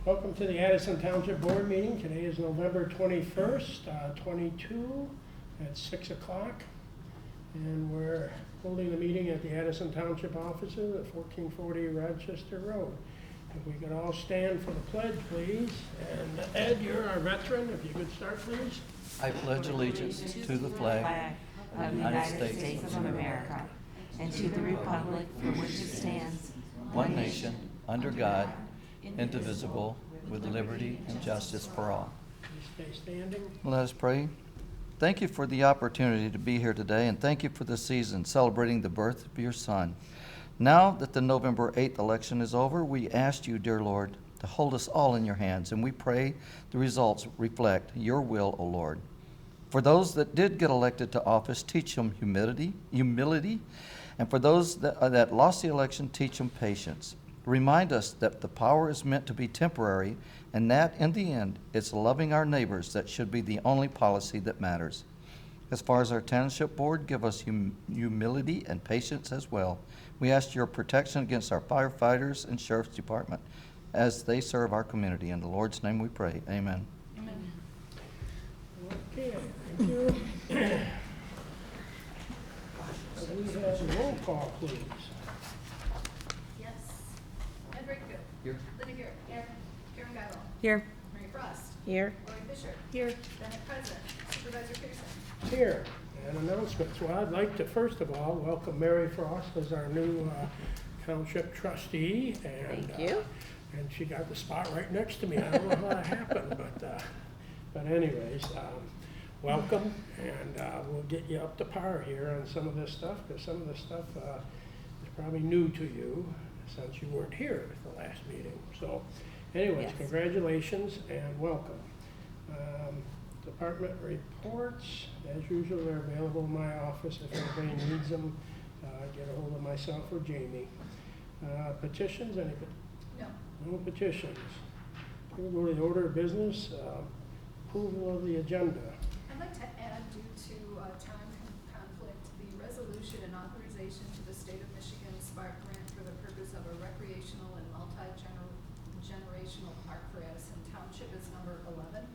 Welcome to the Addison Township Board meeting. Today is November 21st, 22 at 6 o'clock. And we're holding the meeting at the Addison Township offices at 1440 Rochester Road. If we could all stand for the pledge, please. And Ed, you're our veteran. If you could start, please. I pledge allegiance to the flag of the United States of America and to the republic for which it stands, one nation, under God, indivisible, with liberty and justice for all. Please stay standing. Let us pray. Thank you for the opportunity to be here today, and thank you for the season celebrating the birth of your Son. Now that the November 8th election is over, we ask you, dear Lord, to hold us all in your hands, and we pray the results reflect your will, O Lord. For those that did get elected to office, teach them humility, and for those that lost the election, teach them patience. Remind us that the power is meant to be temporary, and that in the end, it's loving our neighbors that should be the only policy that matters. As far as our township board, give us humility and patience as well. We ask your protection against our firefighters and sheriff's department as they serve our community. In the Lord's name we pray. Amen. Amen. Okay, thank you. We have a roll call, please. Yes. Ed Wakefield. Here. Linda Garrett. Here. Karen Geibel. Here. Mary Frost. Here. Lori Fisher. Here. Bennett President. Supervisor Pearson. Here, and announcements. Well, I'd like to first of all welcome Mary Frost as our new township trustee. And, Thank you. And she got the spot right next to me. I don't know how that happened, but anyways, welcome, and we'll get you up to par here on some of this stuff, because some of this stuff is probably new to you since you weren't here at the last meeting. So anyways, Yes. Congratulations and welcome. Department reports, as usual, they're available in my office if anybody needs them. Get a hold of myself or Jamie. Petitions, No. no petitions. We'll go to the order of business. Approval of the agenda. I'd like to add, due to time conflict, the resolution and authorization to the state of Michigan Spark Grant for the purpose of a recreational and multi-generational park for Addison Township is number 11.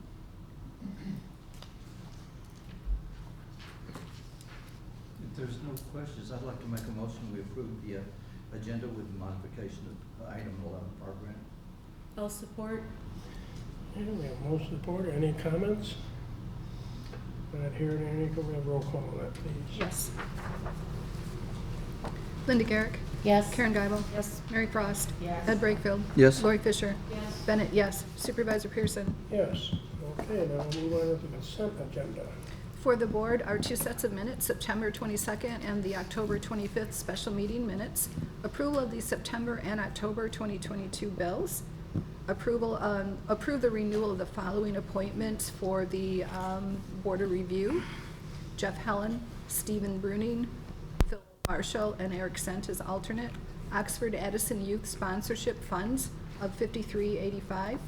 If there's no questions, I'd like to make a motion we approve the agenda with modification of item 11, park grant. I'll support. And we have most support. Any comments? Not hearing any. Can we have roll call on that, please? Yes. Linda Garrett. Yes. Karen Geibel. Yes. Mary Frost. Yes. Ed Wakefield. Yes. Lori Fisher. Yes. Bennett, yes. Supervisor Pearson. Yes. Okay, now we'll move on to the consent agenda. For the board are two sets of minutes, September 22nd and the October 25th special meeting minutes. Approval of the September and October 2022 bills. Approve the renewal of the following appointments for the Board of Review. Jeff Helen, Stephen Bruning, Phil Marshall, and Eric Sent as alternate. Oxford Addison Youth Sponsorship Funds of $53.85.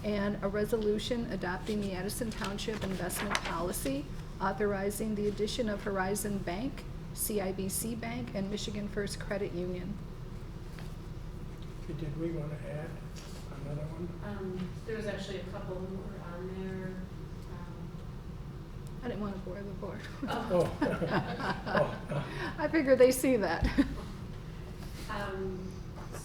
And a resolution adopting the Addison Township investment policy, authorizing the addition of Horizon Bank, CIBC Bank, and Michigan First Credit Union. Okay, did we want to add another one? There was actually a couple who were on there. I didn't want to bore the board. Oh. I figure they see that.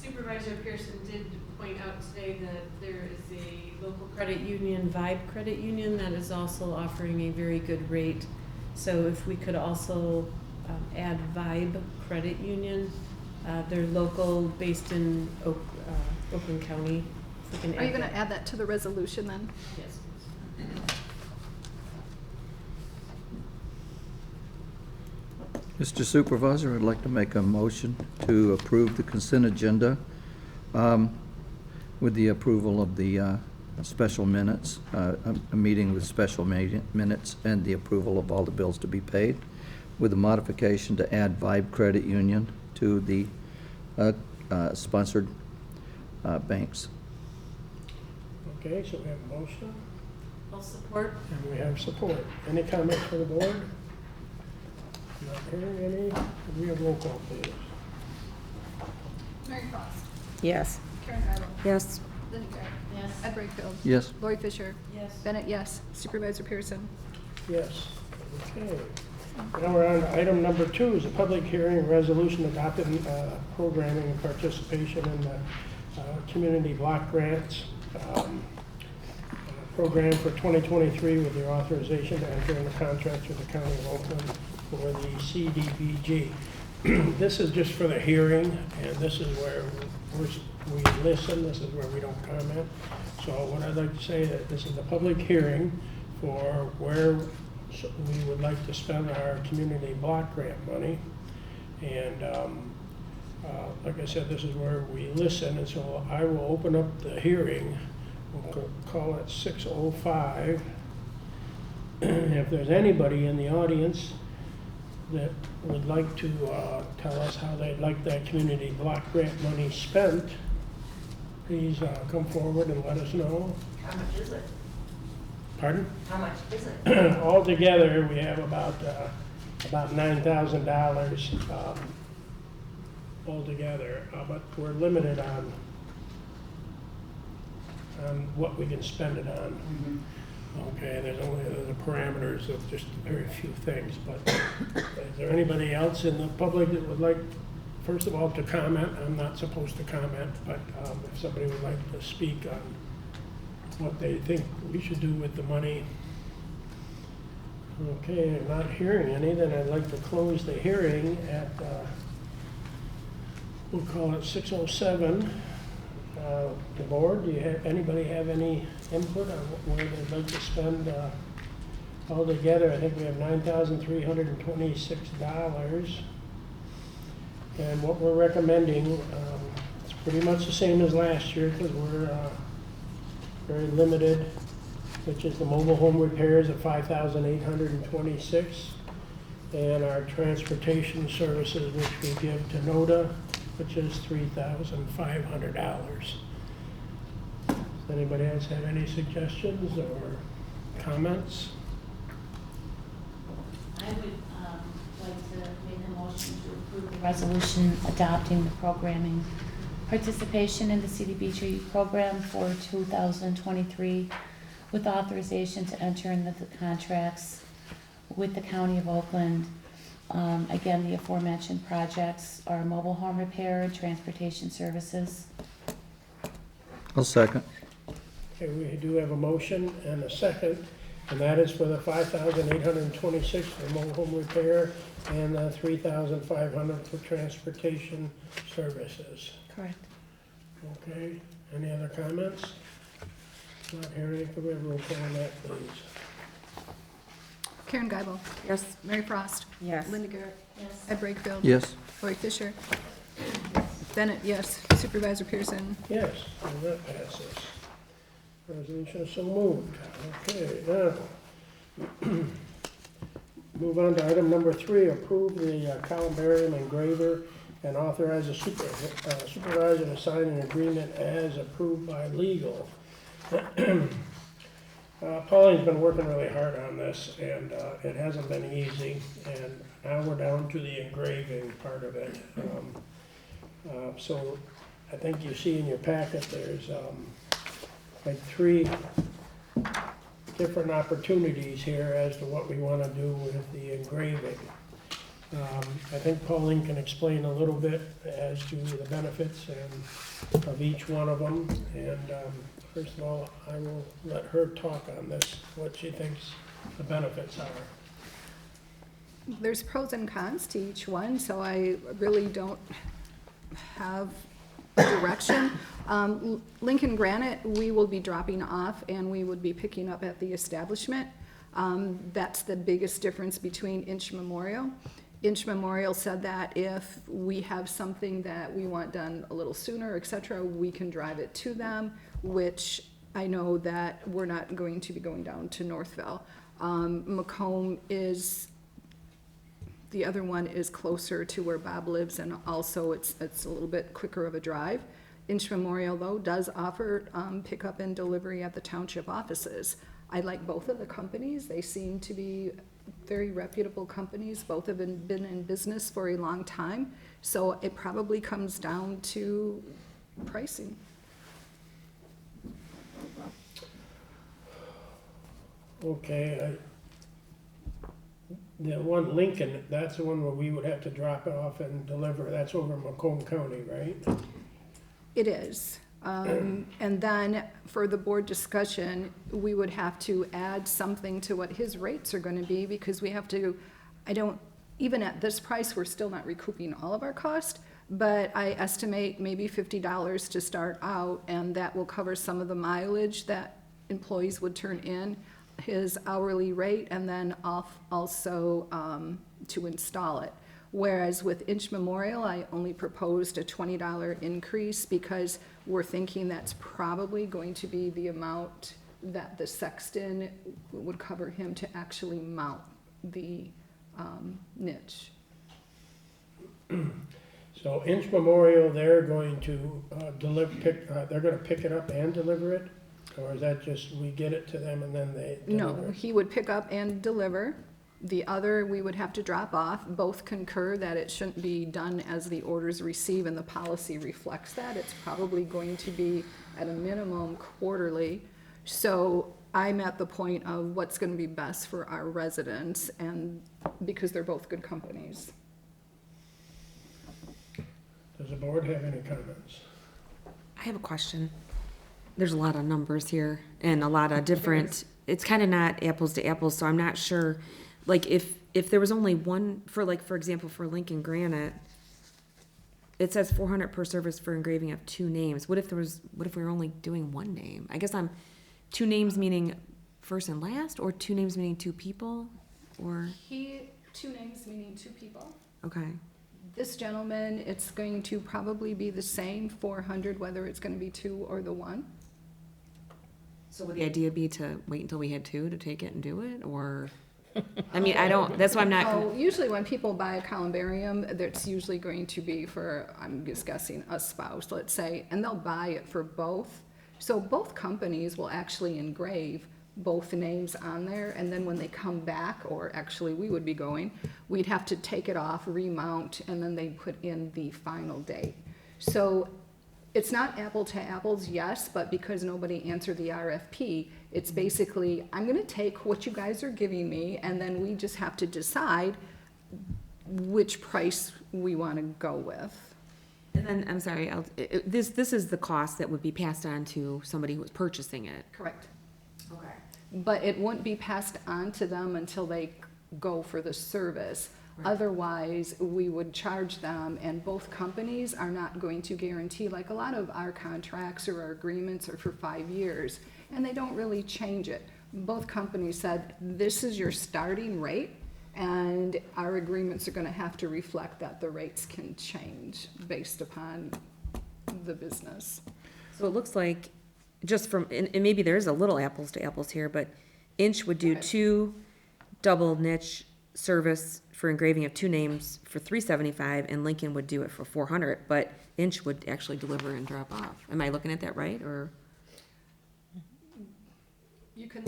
Supervisor Pearson did point out today that there is a local credit union, Vibe Credit Union, that is also offering a very good rate. So if we could also add Vibe Credit Union, they're local, based in Oakland County. If we can Are you going that. to add that to the resolution then? Yes, please. Mr. Supervisor, I'd like to make a motion to approve the consent agenda with the approval of the special minutes, a meeting with special minutes, and the approval of all the bills to be paid, with a modification to add Vibe Credit Union to the sponsored banks. Okay, so we have a motion I'll support. and we have support. Any comments for the board? Not hearing any. Can we have roll call, please? Mary Frost. Yes. Karen Geibel. Yes. Linda Garrett. Ed Brightfield. Yes. Lori Fisher. Yes. Bennett, yes. Supervisor Pearson. Yes. Okay. Now we're on to item number 2, is a public hearing resolution adopting programming and participation in the community block grants program for 2023 with the authorization to enter into contracts with the County of Oakland for the CDBG. This is just for the hearing, and this is where we listen, this is where we don't comment. So what I'd like to say is that this is a public hearing for where we would like to spend our community block grant money. And like I said, this is where we listen, and so I will open up the hearing. We'll call it 6:05. If there's anybody in the audience that would like to tell us how they'd like that community block grant money spent, please come forward and let us know. How much is it? Pardon? How much is it? Altogether, we have about $9,000 altogether, but we're limited on what we can spend it on. Okay, there's the parameters of just very few things, but is there anybody else in the public that would like, first of all, to comment? I'm not supposed to comment, but if somebody would like to speak on what they think we should do with the money. Okay, I'm not hearing any, then I'd like to close the hearing at, we'll call it 6:07. The board, anybody have any input on where they'd like to spend altogether? I think we have $9,326. And what we're recommending, it's pretty much the same as last year because we're very limited, which is the mobile home repairs at $5,826, and our transportation services, which we give to NODA, which is $3,500. Does anybody else have any suggestions or comments? I would like to make a motion to approve the resolution adopting the programming participation in the CDBG program for 2023 with authorization to enter into the contracts with the County of Oakland. Again, the aforementioned projects are mobile home repair and transportation services. I'll second. Okay, we do have a motion and a second, and that is for the $5,826 for mobile home repair and $3,500 for transportation services. Correct. Okay, any other comments? Not hearing, could we have a roll call on that, please? Karen Geibel. Yes. Mary Frost. Yes. Linda Garrett. Yes. Ed Brightfield. Yes. Lori Fisher. Bennett, yes. Supervisor Pearson. Yes, and that passes. Resolution is so moved. Okay, now, move on to item number 3, approve the columbarium engraver and authorize a supervisor to sign an agreement as approved by legal. Pauline's been working really hard on this, and it hasn't been easy, and now we're down to the engraving part of it. So I think you see in your packet, there's like 3 different opportunities here as to what we want to do with the engraving. I think Pauline can explain a little bit as to the benefits of each one of them, and first of all, I will let her talk on this, what she thinks the benefits are. There's pros and cons to each one, so I really don't have a direction. Lincoln Granite, we will be dropping off and we would be picking up at the establishment. That's the biggest difference between Inch Memorial. Inch Memorial said that if we have something that we want done a little sooner, et cetera, we can drive it to them, which I know that we're not going to be going down to Northville. Macomb is, the other one is closer to where Bob lives, and also it's a little bit quicker of a drive. Inch Memorial, though, does offer pickup and delivery at the township offices. I like both of the companies. They seem to be very reputable companies. Both have been in business for a long time, so it probably comes down to pricing. Okay, the one Lincoln, that's the one where we would have to drop off and deliver, that's over in Macomb County, right? It is. And then for the board discussion, we would have to add something to what his rates are gonna be, because we have to, even at this price, we're still not recouping all of our cost, but I estimate maybe $50 to start out, and that will cover some of the mileage that employees would turn in, his hourly rate, and then also to install it. Whereas with Inch Memorial, I only proposed a $20 increase because we're thinking that's probably going to be the amount that the sexton would cover him to actually mount the niche. So Inch Memorial, they're going to they're gonna pick it up and deliver it? Or is that just, we get it to them and then they deliver No, it? he would pick up and deliver. The other, we would have to drop off. Both concur that it shouldn't be done as the orders receive, and the policy reflects that. It's probably going to be at a minimum quarterly. So I'm at the point of what's gonna be best for our residents, and because they're both good companies. Does the board have any comments? I have a question. There's a lot of numbers here and a lot of different, it's kind of not apples to apples, so I'm not sure. Like if there was only one, for example, for Lincoln Granite, it says 400 per service for engraving of 2 names. What if we were only doing 1 name? I guess 2 names meaning first and last, or 2 names meaning 2 people, or, 2 names meaning 2 people. okay. This gentleman, it's going to probably be the same, 400, whether it's gonna be 2 or the 1. So would the idea be to wait until we had 2 to take it and do it, or? I mean, that's why I'm not. Oh, usually when people buy a columbarium, that's usually going to be for, I'm just guessing, a spouse, let's say, and they'll buy it for both. So both companies will actually engrave both names on there, and then when they come back, or actually we would be going, we'd have to take it off, remount, and then they put in the final date. So it's not apple to apples, yes, but because nobody answered the RFP, it's basically, I'm gonna take what you guys are giving me, and then we just have to decide which price we wanna go with. And then, I'm sorry, this is the cost that would be passed on to somebody who was purchasing it. Correct. Okay. But it wouldn't be passed on to them until they go for the service. Right. Otherwise, we would charge them, and both companies are not going to guarantee, like a lot of our contracts or our agreements are for 5 years, and they don't really change it. Both companies said, this is your starting rate, and our agreements are gonna have to reflect that the rates can change based upon the business. So it looks like, just from, and maybe there is a little apples to apples here, but Inch would do Right. 2 double niche service for engraving of 2 names for $375, and Lincoln would do it for $400, but Inch would actually deliver and drop off. Am I looking at that right, or?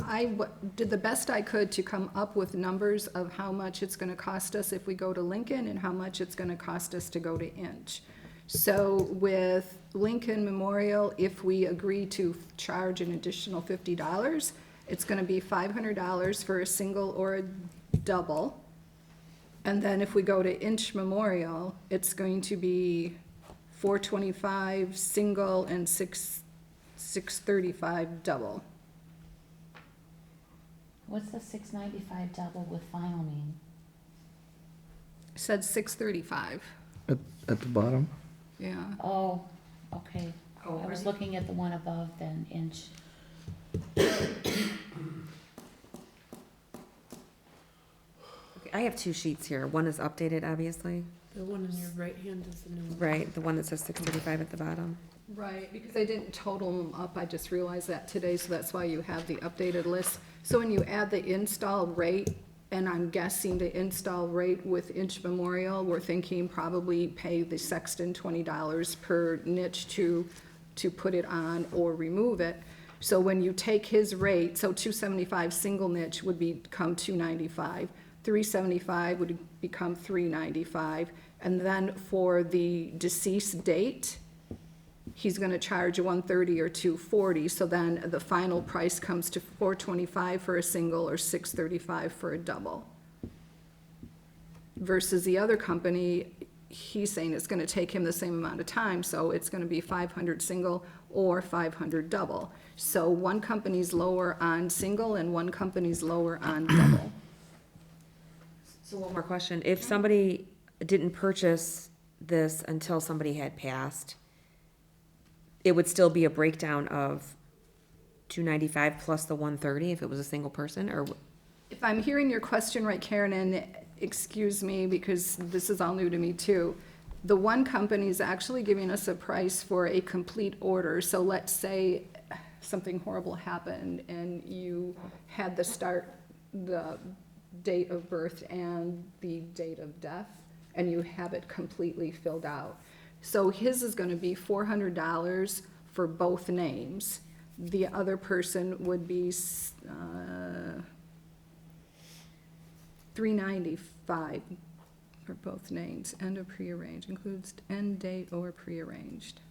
I did the best I could to come up with numbers of how much it's gonna cost us if we go to Lincoln and how much it's gonna cost us to go to Inch. So with Lincoln Memorial, if we agree to charge an additional $50, it's gonna be $500 for a single or a double. And then if we go to Inch Memorial, it's going to be $425 single and $635 double. What's the $695 double with final mean? Said $635, At the bottom? yeah. Oh, okay. Oh, I was right. looking at the one above then, Inch. Okay, I have 2 sheets here. One is updated, obviously. The one on your right hand is the new one. Right, the one that says 635 at the bottom. Right, because I didn't total them up, I just realized that today, so that's why you have the updated list. So when you add the install rate, and I'm guessing the install rate with Inch Memorial, we're thinking probably pay the sexton $20 per niche to put it on or remove it. So when you take his rate, so $275 single niche would become $295, $375 would become $395, and then for the deceased date, he's gonna charge $130 or $240, so then the final price comes to $425 for a single or $635 for a double. Versus the other company, he's saying it's gonna take him the same amount of time, so it's gonna be 500 single or 500 double. So one company's lower on single and one company's lower on double. So one more question. If somebody didn't purchase this until somebody had passed, it would still be a breakdown of 295 plus the 130 if it was a single person, or? If I'm hearing your question right, Karen, and excuse me, because this is all new to me too, the one company is actually giving us a price for a complete order. So let's say something horrible happened and you had the date of birth and the date of death, and you have it completely filled out. So his is gonna be $400 for both names. The other person would be $395 for both names. End of prearranged, includes end date or prearranged.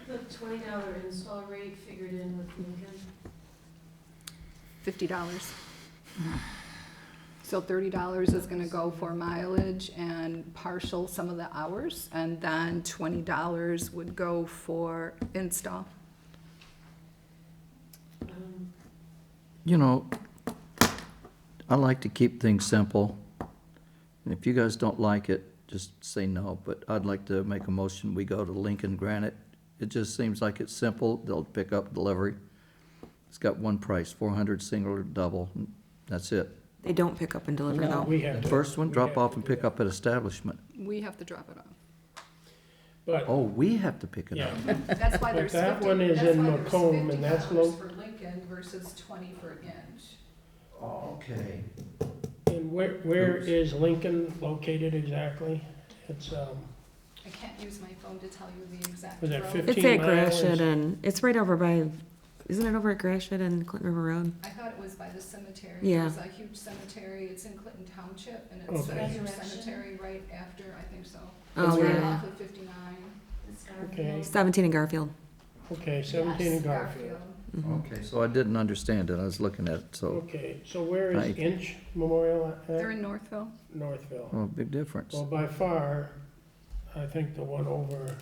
The $20 install rate figured in with Lincoln. $50. So $30 is gonna go for mileage and partial some of the hours, and then $20 would go for install. You know, I like to keep things simple. And if you guys don't like it, just say no, but I'd like to make a motion, we go to Lincoln Granite. It just seems like it's simple, they'll pick up delivery. It's got one price, 400 single or double, and that's it. They don't pick up and deliver No, though. we have The to. first one, we drop have off to and do pick that. up at establishment. We have to drop it off. But, Oh, we have to pick it yeah, up. That's why But there's that 50, one is that's in why there's Macomb, and that's $50 low. for Lincoln versus 20 for Inch. Okay. and where Oops. is Lincoln located exactly? It's, I can't use my phone to tell you the exact Was that road. 50? It's at 15 miles. Gratiot and, it's right over by, isn't it over at Gratiot and Clinton River Road? I thought it was by the cemetery. Yeah. There's a huge cemetery, it's in Clinton Township, and it's a Okay. huge Resurrection? cemetery right after, I think so. Oh, It's right yeah. off of 59. Okay. 17 in Garfield. okay, 17 in Yes, Garfield. Okay, so I didn't understand it, I was looking at it, so, Okay, so where is Thank you. Inch Memorial at? They're in Northville. Northville. oh, big difference. Well, by far, I think the one over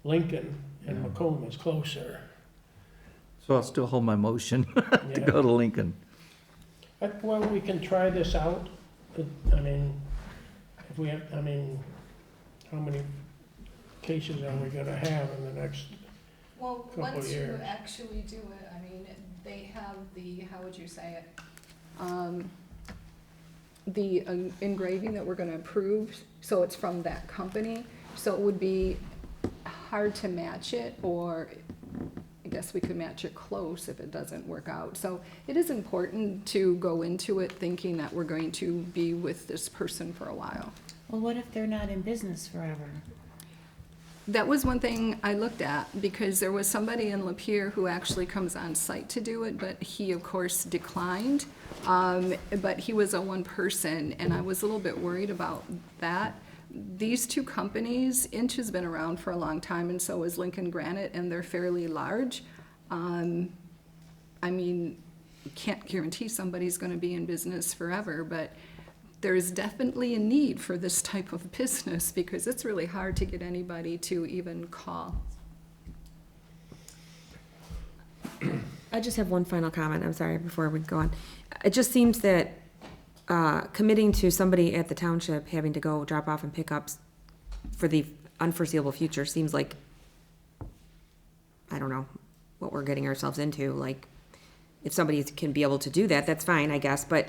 Lincoln and Yeah. Macomb is closer. So I'll still hold my motion to Yeah. go to Lincoln. Well, we can try this out. I mean, if we have, I mean, how many cases are we gonna have in the next, Well, Couple once you years. actually do it, I mean, they have the, how would you say it? The engraving that we're gonna approve, so it's from that company, so it would be hard to match it, or I guess we could match it close if it doesn't work out. So it is important to go into it thinking that we're going to be with this person for a while. Well, what if they're not in business forever? That was one thing I looked at, because there was somebody in Lapeer who actually comes on site to do it, but he, of course, declined. But he was a one person, and I was a little bit worried about that. These two companies, Inch has been around for a long time, and so is Lincoln Granite, and they're fairly large. I mean, you can't guarantee somebody's gonna be in business forever, but there's definitely a need for this type of business, because it's really hard to get anybody to even call. I just have one final comment, I'm sorry, before we go on. It just seems that committing to somebody at the township having to go drop off and pick up for the unforeseeable future seems like, I don't know, what we're getting ourselves into. Like, if somebody can be able to do that, that's fine, I guess, but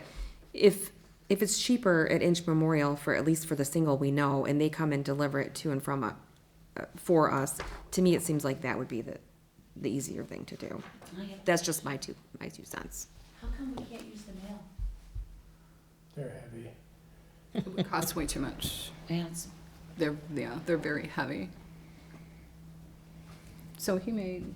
if it's cheaper at Inch Memorial for, at least for the single we know, and they come and deliver it to and from for us, to me, it seems like that would be the easier thing to do. That's just my two cents. How come we can't use the mail? they're heavy. It would cost way too much. Ants. They're very heavy. So he made,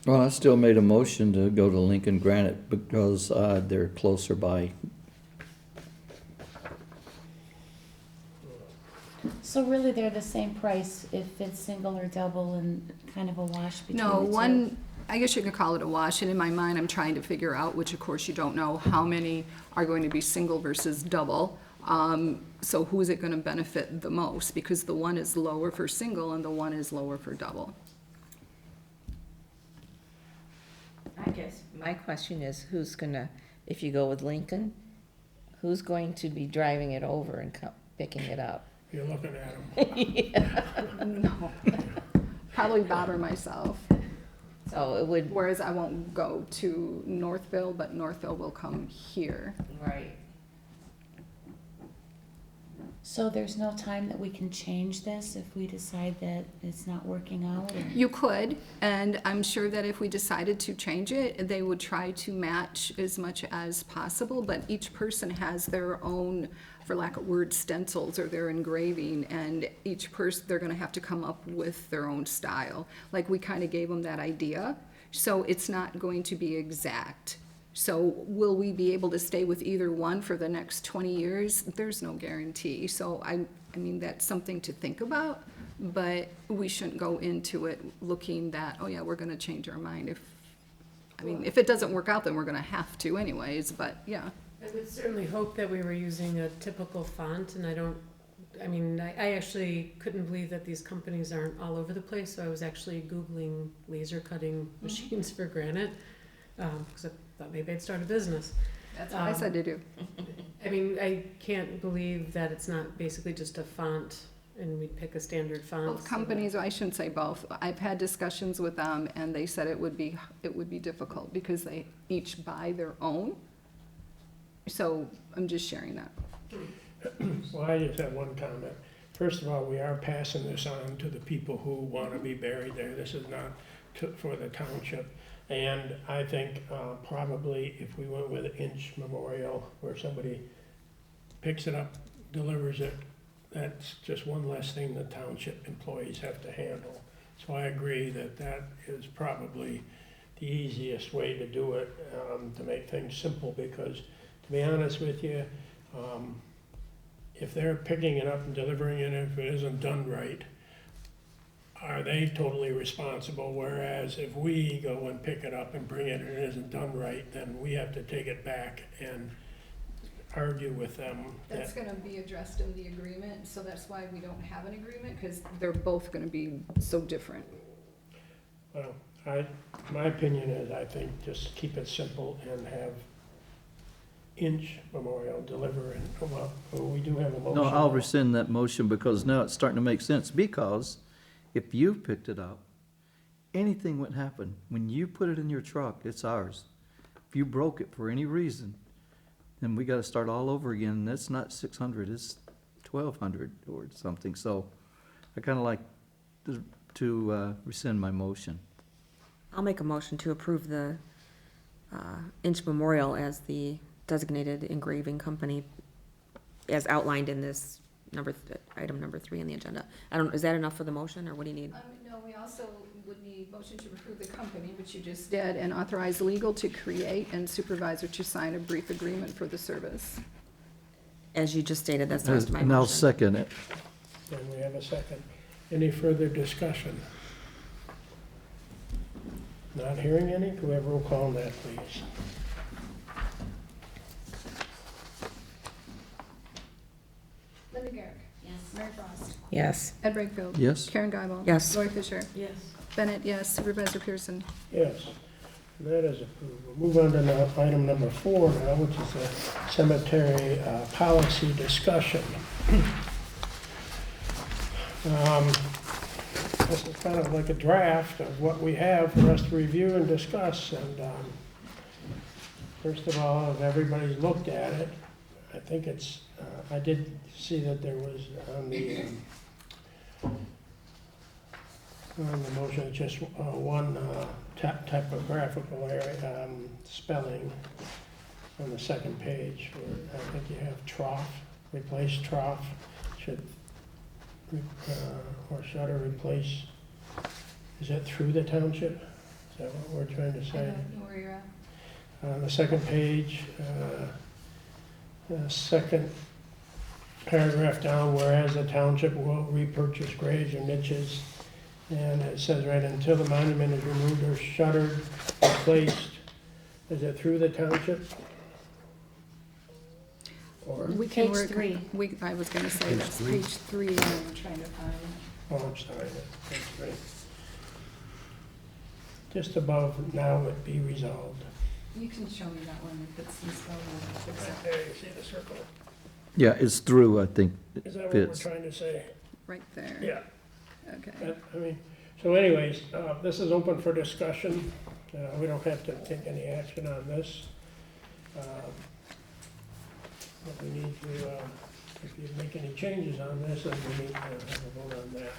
Well, I still made a motion to go to Lincoln Granite because they're closer by. So really, they're the same price if it's single or double and kind of a wash between the No, two? one, I guess you could call it a wash, and in my mind, I'm trying to figure out, which of course you don't know, how many are going to be single versus double. So who is it gonna benefit the most? Because the one is lower for single and the one is lower for double. I guess my question is, who's gonna, if you go with Lincoln, who's going to be driving it over and picking it up? You're looking at them. No, probably Bob or myself. So it would, Whereas I won't go to Northville, but Northville will come here. right. So there's no time that we can change this if we decide that it's not working out? Or- You could, and I'm sure that if we decided to change it, they would try to match as much as possible, but each person has their own, for lack of word, stencils or their engraving, and each person, they're gonna have to come up with their own style. Like, we kinda gave them that idea, so it's not going to be exact. So will we be able to stay with either one for the next 20 years? There's no guarantee. So I mean, that's something to think about, but we shouldn't go into it looking that, oh yeah, we're gonna change our mind. If it doesn't work out, then we're gonna have to anyways, but yeah. I would certainly hope that we were using a typical font, and I actually couldn't believe that these companies aren't all over the place, so I was actually Googling laser cutting machines for granite, because I thought maybe I'd start a business. That's what I said to do. I mean, I can't believe that it's not basically just a font, and we pick a standard font. Both companies, I shouldn't say both, I've had discussions with them, and they said it would be difficult, because they each buy their own. So I'm just sharing that. Well, I just have one comment. First of all, we are passing this on to the people who want to be buried there. This is not for the township. And I think probably if we went with an inch memorial where somebody picks it up, delivers it, that's just one less thing the township employees have to handle. So I agree that that is probably the easiest way to do it, to make things simple, because to be honest with you, if they're picking it up and delivering it, if it isn't done right, are they totally responsible? Whereas if we go and pick it up and bring it and it isn't done right, then we have to take it back and argue with them. That's gonna be addressed in the agreement, so that's why we don't have an agreement, because they're both gonna be so different. Well, my opinion is, I think just keep it simple and have inch memorial deliver and, well, we do have a motion. No, I'll rescind that motion because now it's starting to make sense. Because if you picked it up, anything would happen. When you put it in your truck, it's ours. If you broke it for any reason, then we gotta start all over again. That's not 600, it's 1,200 or something. So I kinda like to rescind my motion. I'll make a motion to approve the Inch Memorial as the designated engraving company as outlined in this item number 3 on the agenda. Is that enough for the motion, or what do you need? No, we also would need motion to approve the company, which you just did, and authorize legal to create and supervisor to sign a brief agreement for the service. As you just stated, that's the rest of my And I'll motion. second it. And we have a second. Any further discussion? Not hearing any, can we have roll call on that, please? Linda Garrick. Yes. Mary Frost. Yes. Ed Brightfield. Yes? Karen Guyval. Yes. Lori Fisher. Yes. Bennett, yes. Supervisor Pearson. Yes, that is approved. We'll move on to now item number 4 now, which is the cemetery policy discussion. This is kind of like a draft of what we have for us to review and discuss. And first of all, if everybody's looked at it, I think it's, I did see that there was on the motion, just one typographical area, spelling on the second page, where I think you have trough, replace trough, should, or should replace, is that through the township? Is that what we're trying to I say? don't know where you're at. On the second page, second paragraph down, whereas the township will repurchase graves or niches. And it says right, until the monument is removed or shuttered, replaced. Is it through the township? Or, We can Page work- 3. I was gonna say, that's page 3, and I'm trying to find it. oh, I'm sorry, that's right. Just above, now it be resolved. You can show me that one if it's misspelled. I'll fix it. There, you see the circle? Yeah, it's through, I think. Is that what we're Fits. trying to say? Right there. Yeah. Okay. I mean, so anyways, this is open for discussion. We don't have to take any action on this. But we need to, if you make any changes on this, then we need to have a vote on that.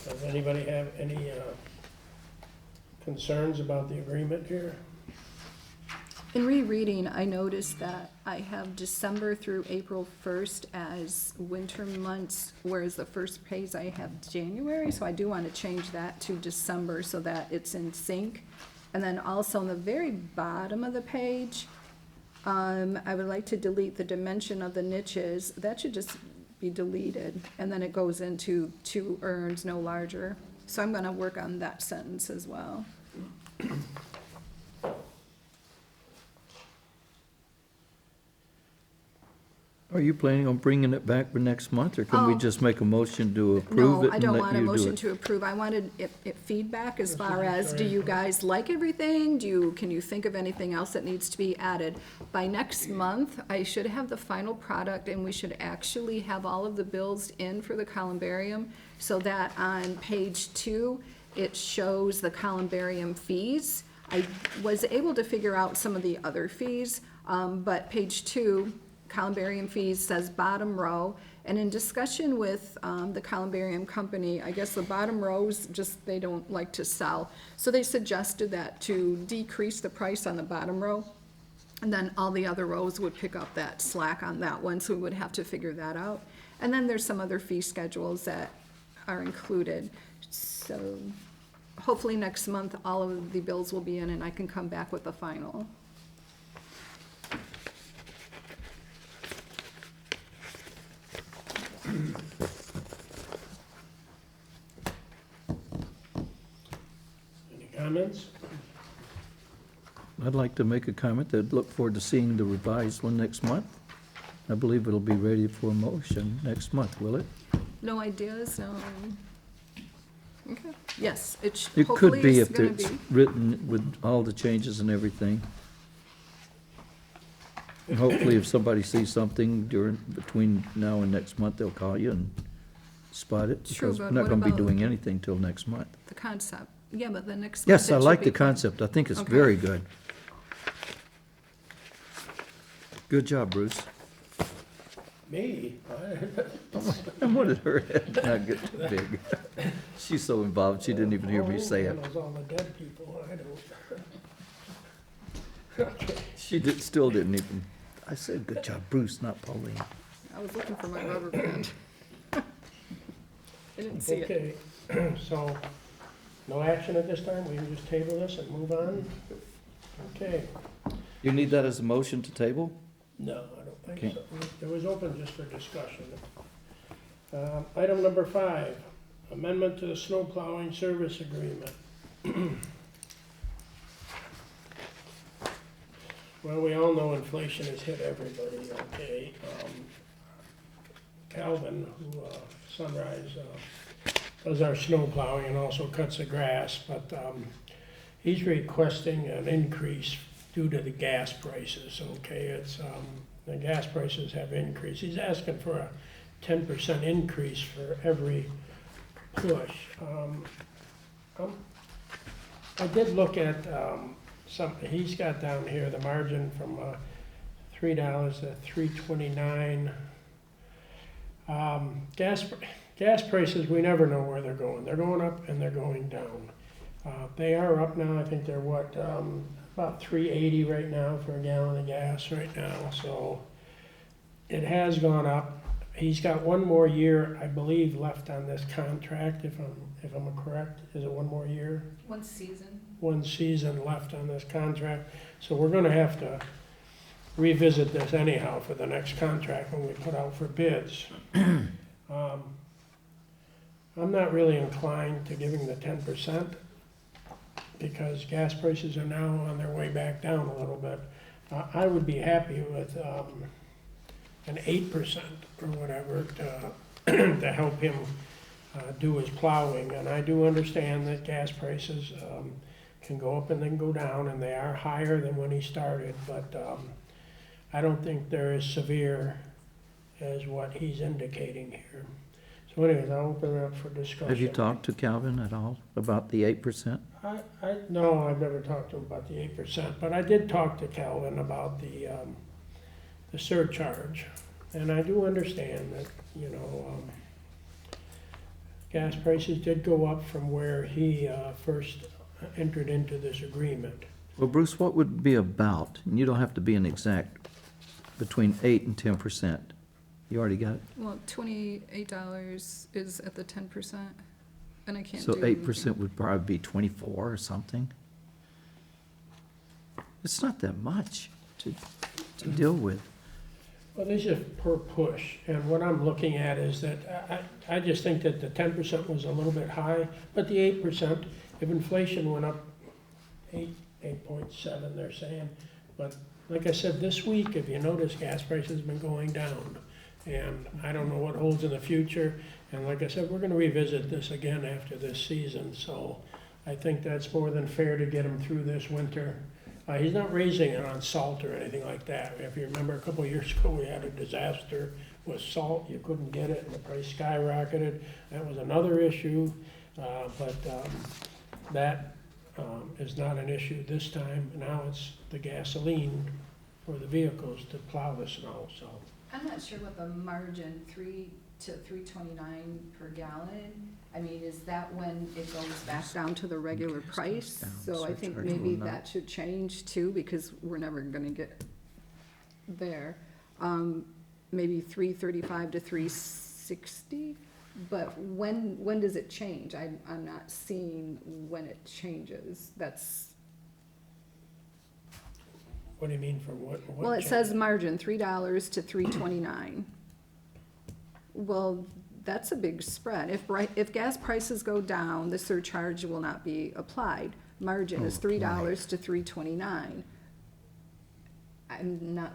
Does anybody have any concerns about the agreement here? In rereading, I noticed that I have December through April 1st as winter months, whereas the first page I have January, so I do want to change that to December so that it's in sync. And then also on the very bottom of the page, I would like to delete the dimension of the niches. That should just be deleted, and then it goes into 2 urns, no larger. So I'm gonna work on that sentence as well. Are you planning on bringing it back for next month, or can we Oh. just make a motion to approve No, it I and don't let want a you do motion it? to approve. I wanted it feedback as This far is as, do you very- guys like everything? Can you think of anything else that needs to be added? By next month, I should have the final product, and we should actually have all of the bills in for the columbarium, so that on page 2, it shows the columbarium fees. I was able to figure out some of the other fees, but page 2, columbarium fees says bottom row, and in discussion with the columbarium company, I guess the bottom rows just, they don't like to sell. So they suggested that to decrease the price on the bottom row, and then all the other rows would pick up that slack on that one, so we would have to figure that out. And then there's some other fee schedules that are included. So hopefully next month, all of the bills will be in, and I can come back with the final. Any comments? I'd like to make a comment. I'd look forward to seeing the revised one next month. I believe it'll be ready for a motion next month, will it? No ideas, no. Okay, yes, It hopefully could be it's if gonna it's be. written with all the changes and everything. And hopefully if somebody sees something between now and next month, they'll call you and spot it. True, Because but we're not what gonna be about- doing anything till next month. The concept, yeah, but the next. Yes, I month it like should the be fine. concept. I think it's Okay. very good. Good job, Bruce. Me? And what did her head not get too big? She's so involved, she didn't even hear me say it. Handles all the dead people, I don't. She still didn't even, I said, good job, Bruce, not Pauline. I was looking for my rubber band. I didn't see it. Okay, so, no action at this time, we can just table this and move on? Okay, You need that as a motion to table? no, I don't think Okay. so. It was open just for discussion. Item number 5, amendment to the snow plowing service agreement. Well, we all know inflation has hit everybody, okay? Calvin, who, Sunrise, does our snow plowing and also cuts the grass, but, he's requesting an increase due to the gas prices, okay? It's, the gas prices have increased. He's asking for a 10% increase for every push. I did look at, something, he's got down here the margin from, $3 to $3.29. Gas prices, we never know where they're going. They're going up and they're going down. They are up now, I think they're what, about $3.80 right now for a gallon of gas right now, so it has gone up. He's got one more year, I believe, left on this contract, if I'm correct. Is it one more year? One season. One season left on this contract, so we're gonna have to revisit this anyhow for the next contract when we put out for bids. I'm not really inclined to giving the 10% because gas prices are now on their way back down a little bit. I would be happy with an 8% or whatever to help him do his plowing. And I do understand that gas prices can go up and then go down, and they are higher than when he started, but I don't think they're as severe as what he's indicating here. So anyways, I'll open it up for discussion. Have you talked to Calvin at all about the 8%? No, I've never talked to him about the 8%, but I did talk to Calvin about the surcharge. And I do understand that, you know, gas prices did go up from where he first entered into this agreement. Well, Bruce, what would it be about, and you don't have to be an exact, between 8 and 10%? You already got it? Well, $28 is at the 10%, and I can't So do. 8% would probably be 24 or something? It's not that much to deal with. Well, this is per push, and what I'm looking at is that I just think that the 10% was a little bit high, but the 8%, if inflation went up 8.7, they're saying, but like I said, this week, if you notice, gas prices have been going down, and I don't know what holds in the future, and like I said, we're gonna revisit this again after this season, so I think that's more than fair to get him through this winter. He's not raising it on salt or anything like that. If you remember, a couple of years ago, we had a disaster with salt. You couldn't get it, and the price skyrocketed. That was another issue, but that is not an issue this time. Now it's the gasoline for the vehicles to plow the snow, so. I'm not sure what the margin, 3 to 3.29 per gallon. I mean, is that when it goes back down to the regular price? down, So I think surcharge maybe will not. that should change too, because we're never gonna get there. Maybe 3.35 to 3.60, but when does it change? I'm not seeing when it changes. That's, What do you mean from what? well, it says margin, $3 to 3.29. Well, that's a big spread. If gas prices go down, the surcharge will not be applied. Margin is $3 to 3.29. I'm not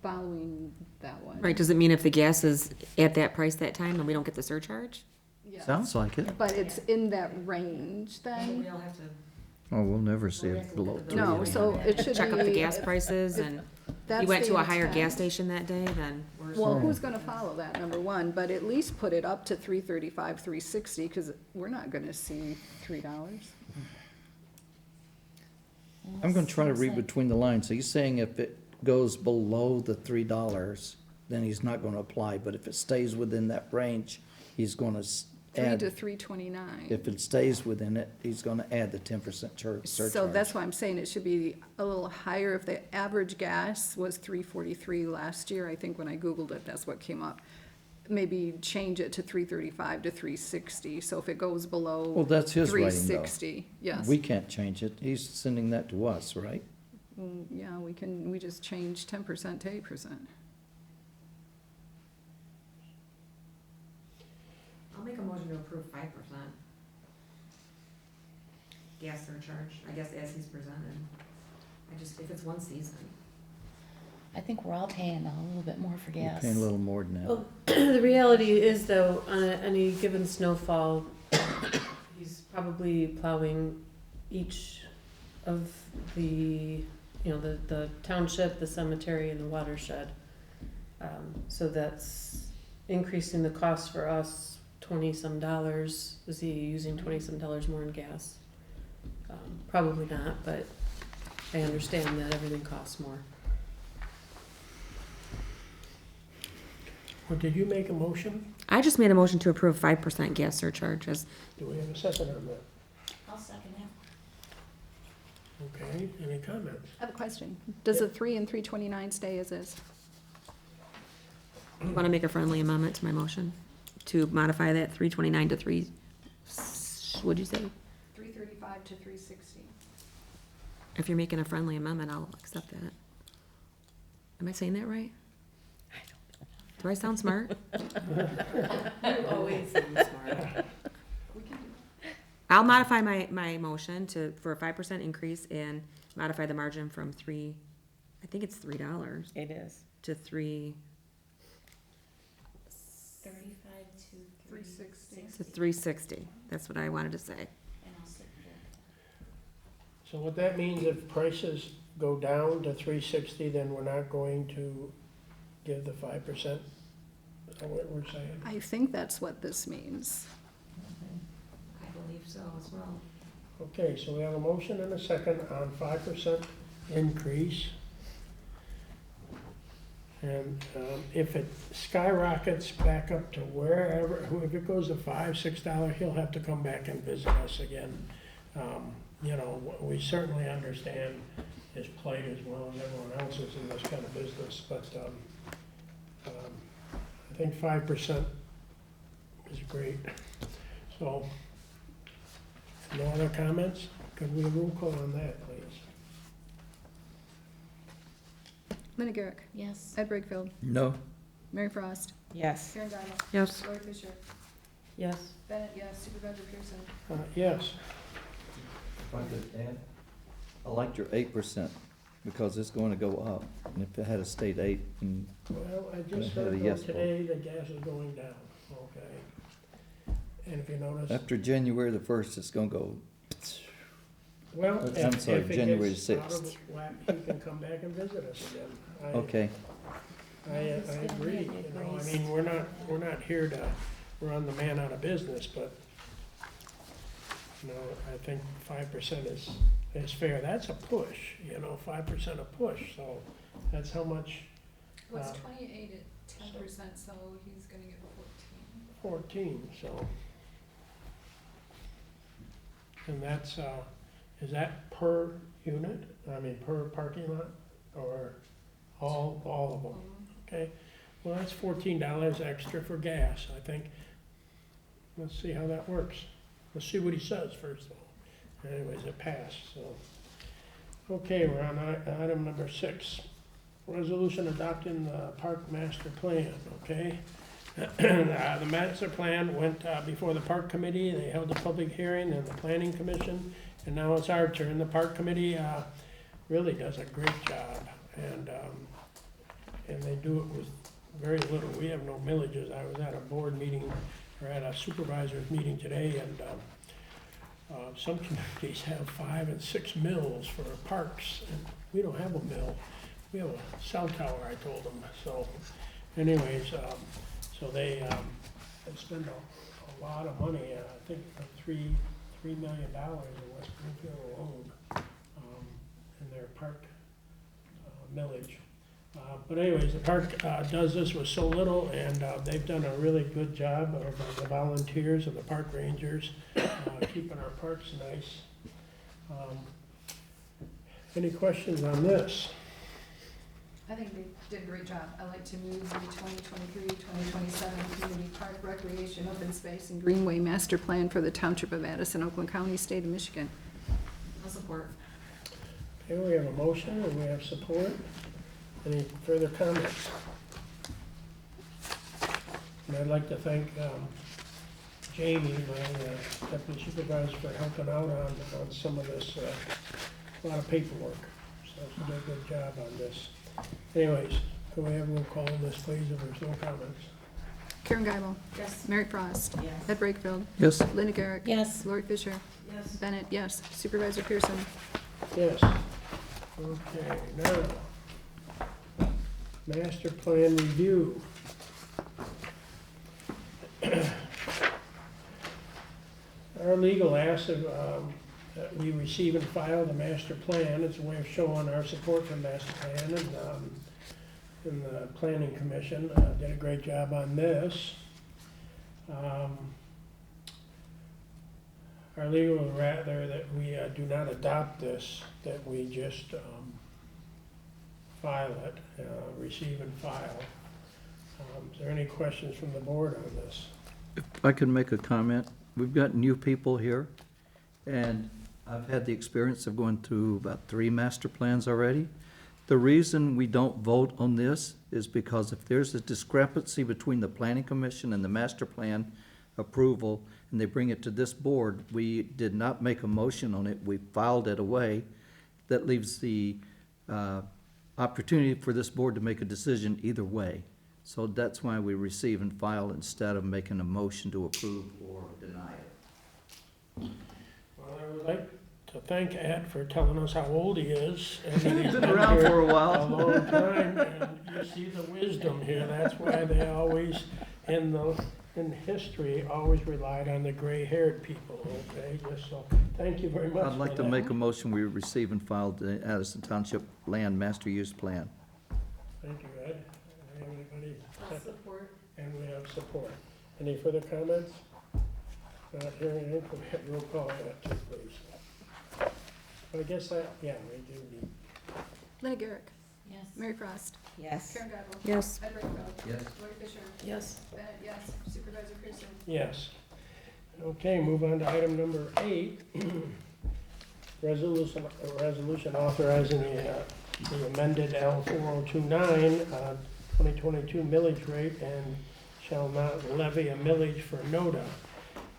following that one. Right, does it mean if the gas is at that price that time, then we don't get the surcharge? Yes. Sounds like it. But it's in that range then? all have to Oh, we'll never see it below 3. No, so it should be. check up the gas prices, and That's you went to the a higher intent. gas station that day, then Well, who's gonna follow that, number one, but at least put it up to 3.35, 3.60, because we're not gonna see $3. I'm gonna try to read between the lines. So you're saying if it goes below the $3, then he's not gonna apply, but if it stays within that range, he's gonna 3 add, to 3.29. if it stays within it, he's gonna add the 10% surcharge. So that's why I'm saying it should be a little higher. If the average gas was 3.43 last year, I think when I Googled it, that's what came up. Maybe change it to 3.35 to 3.60, so if it goes below. Well, that's his rating, though. 3.60, yes. We can't change it. He's sending that to us, right? Yeah, we just change 10% to 8%. I'll make a motion to approve 5%. Gas surcharge, I guess as he's presented. If it's one season. I think we're all paying a little bit more for We're gas. paying a little more than that. Well, the reality is though, on any given snowfall, he's probably plowing each of the, the township, the cemetery, and the watershed. So that's increasing the cost for us $20-some. Is he using $20-some more in gas? Probably not, but I understand that everything costs more. Well, did you make a motion? I just made a motion to approve 5% gas surcharge as, Do we have a second on that? I'll second that. Okay, any comments? I have a question. Does the 3 and 3.29 stay as is? want to make a friendly amendment to my motion to modify that 329 to 3, what'd you say? 3.35 to 3.60. If you're making a friendly amendment, I'll accept that. Am I saying that right? Do I sound smart? You always sound smart. I'll modify my motion for a 5% increase and modify the margin from I think it's $3 It is. to 35 to 360. 360. That's what I wanted to say. And I'll sit here. So what that means, if prices go down to 360, then we're not going to give the 5%? Is that what we're saying? I think that's what this means. I believe so as well. Okay, so we have a motion and a second on 5% increase. And if it skyrockets back up to wherever, if it goes to $5, $6, he'll have to come back and visit us again. You know, we certainly understand his plight as well as everyone else's in this kind of business, but I think 5% is great. So, no other comments? Could we roll call on that, please? Linda Garrick, Yes. Ed Brightfield, No. Mary Frost, Yes. Karen Guyval, Yes. Lori Fisher, Yes. Bennett, yes, Supervisor Pearson. Yes. If I could add, I liked your 8% because it's going to go up. And if it had stayed 8, and Well, I just Had a heard yes though today the gas is going down, okay? And if you notice, after January the 1st, it's going to go. well, I'm if sorry, it January gets out of 6th. whack, he can come back and visit us again. Okay. I agree, you know, I mean, we're not here to run the man out of business, but, you know, I think 5% is fair. That's a push, you know, 5% a push, so that's how much, It was 28 at 10%, so he's gonna get 14, so. And that's, is that per unit? I mean, per parking lot, or all of them? 14. Okay, well, that's $14 extra for gas, I think. Let's see how that works. Let's see what he says first of all. Anyways, it passed, so. Okay, we're on item number 6. Resolution adopting the park master plan, okay? The master plan went before the park committee, they held a public hearing, and the planning commission, and now it's our turn. The park committee really does a great job, and they do it with very little. We have no millages. I was at a board meeting, or at a supervisor's meeting today, and some communities have 5 and 6 mills for parks, and we don't have a mill. We have a cell tower, I told them. So anyways, so they spend a lot of money, I think $3 million in West Springfield alone, in their park millage. But anyways, the park does this with so little, and they've done a really good job of the volunteers and the park rangers keeping our parks nice. Any questions on this? I think they did a great job. I'd like to move the 2023-2027 Community Park Recreation Open Space and Greenway Master Plan for the Township of Addison, Oakland County, State of Michigan. I'll support. Okay, we have a motion and we have support. Any further comments? And I'd like to thank Jamie, my deputy supervisor, for helping out on some of this, a lot of paperwork. So she did a good job on this. Anyways, can we have a roll call on this, please, if there's no comments? Karen Guyval, Yes. Mary Frost, Yes. Ed Brightfield, Yes. Linda Garrick, Yes. Lori Fisher, Yes. Bennett, yes, Supervisor Pearson. Yes. Okay, now, master plan review. Our legal asked if that we receive and file the master plan. It's a way of showing our support for master plan, and the planning commission did a great job on this. Our legal would rather that we do not adopt this, that we just file it, receive and file. Is there any questions from the board on this? If I could make a comment, we've got new people here, and I've had the experience of going through about 3 master plans already, The reason we don't vote on this is because if there's a discrepancy between the planning commission and the master plan approval, and they bring it to this board, we did not make a motion on it, we filed it away. That leaves the opportunity for this board to make a decision either way. So that's why we receive and file instead of making a motion to approve or deny it. Well, I would like to thank Ed for telling us how old he is. And that He's been around here for a while. A long time, and you see the wisdom here. That's why they always, in history, always relied on the gray-haired people, okay? Just so, thank you very much I'd like for to that. make a motion, we receive and file the Addison Township Land Master Use Plan. Thank you, Ed. Anybody? I'll support. And we have support. Any further comments? Not hearing any, we have roll call that too, please. But I guess that, yeah, we do need. Linda Garrick, Yes. Mary Frost, Yes. Karen Gagel. Yes. Ed Brightfield. Yes. Lori Fisher. Yes. Bennett, yes. Supervisor Pearson. Yes. Okay, move on to item number 8. Resolution authorizing the amended L 4029, 2022 millage rate and shall not levy a millage for NODA.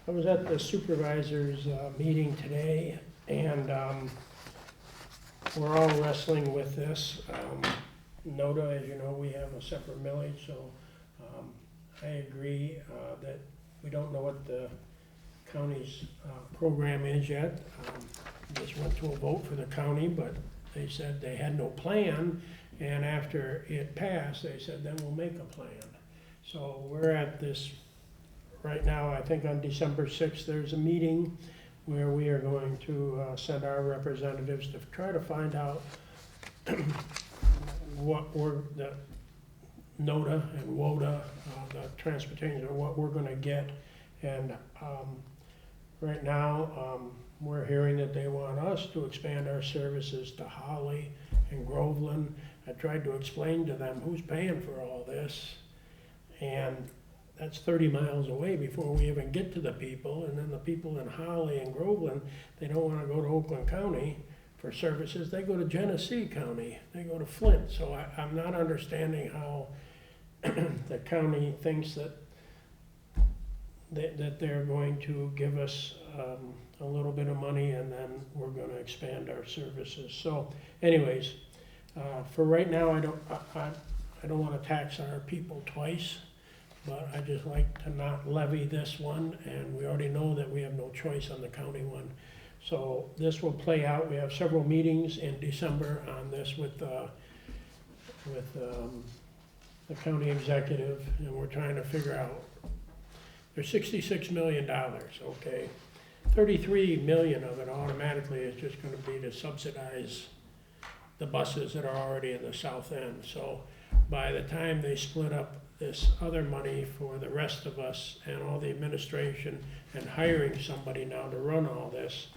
I was at the supervisors meeting today, and we're all wrestling with this. NODA, as you know, we have a separate millage, so I agree that we don't know what the county's program is yet. Just went to a vote for the county, but they said they had no plan, and after it passed, they said, then we'll make a plan. So we're at this, right now, I think on December 6th, there's a meeting where we are going to send our representatives to try to find out what we're, the NODA and WODA, the transportation, what we're gonna get. And right now, we're hearing that they want us to expand our services to Holly and Groveland. I tried to explain to them who's paying for all this, and that's 30 miles away before we even get to the people. And then the people in Holly and Groveland, they don't wanna go to Oakland County for services, they go to Genesee County, they go to Flint. So I'm not understanding how the county thinks that they're going to give us a little bit of money and then we're gonna expand our services. So anyways, for right now, I don't wanna tax our people twice, but I just like to not levy this one, and we already know that we have no choice on the county one. So this will play out. We have several meetings in December on this with the county executive, and we're trying to figure out, there's $66 million, okay? 33 million of it automatically is just gonna be to subsidize the buses that are already in the south end. So by the time they split up this other money for the rest of us and all the administration and hiring somebody now to run all this,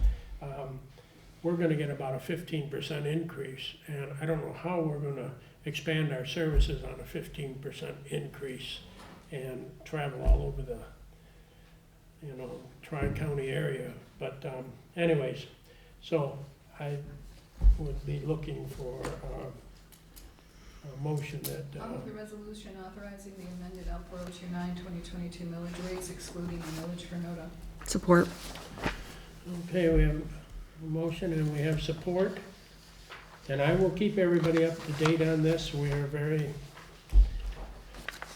we're gonna get about a 15% increase. And I don't know how we're gonna expand our services on a 15% increase and travel all over the, Tri-County area. But anyways, so I would be looking for a motion that, I'll move the resolution authorizing the amended L 4029, 2022 millage rates excluding the millage for NODA. Support. okay, we have a motion and we have support. And I will keep everybody up to date on this. We are very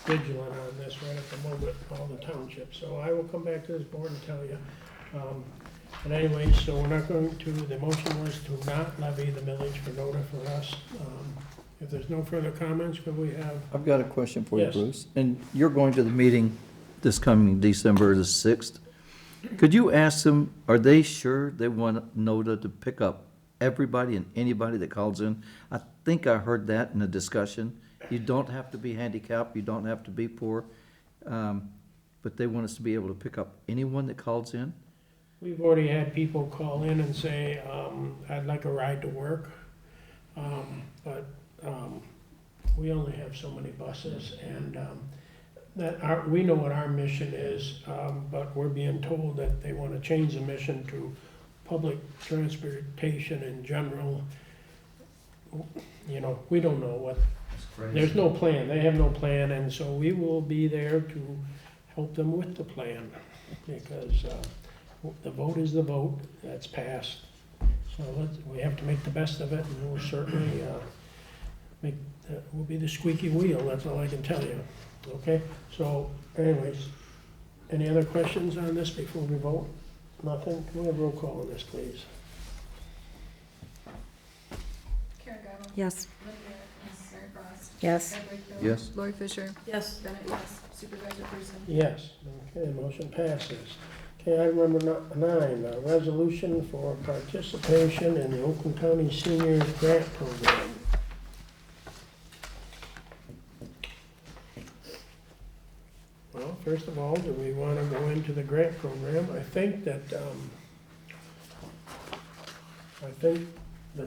vigilant on this right at the moment, all the townships. So I will come back to this board and tell you. And anyway, so we're not going to, the motion was to not levy the millage for NODA for us. If there's no further comments, could we have, I've got a question for you, Yes. Bruce. And you're going to the meeting this coming December the 6th. Could you ask them, are they sure they want NODA to pick up everybody and anybody that calls in? I think I heard that in the discussion. You don't have to be handicapped, you don't have to be poor, but they want us to be able to pick up anyone that calls in? we've already had people call in and say, I'd like a ride to work. But we only have so many buses, and we know what our mission is, but we're being told that they want to change the mission to public transportation in general, you know, we don't know what, there's no plan, they have no plan, and so we will be there to help them with the plan, because the vote is the vote, that's passed. So we have to make the best of it, and we'll certainly we'll be the squeaky wheel, that's all I can tell you. Okay, so anyways, any other questions on this before we vote? Nothing? Can we have roll call on this, please? Karen Gabo. Yes. Linda Garrett. Yes. Mary Frost. Yes. Ed Wakefield. Yes. Lori Fisher. Yes. Bennett, yes. Supervisor Pearson. Yes, okay, motion passes. Okay, item number 9, a resolution for participation in the Oakland County Seniors Grant Program. Well, first of all, do we want to go into the grant program? I think the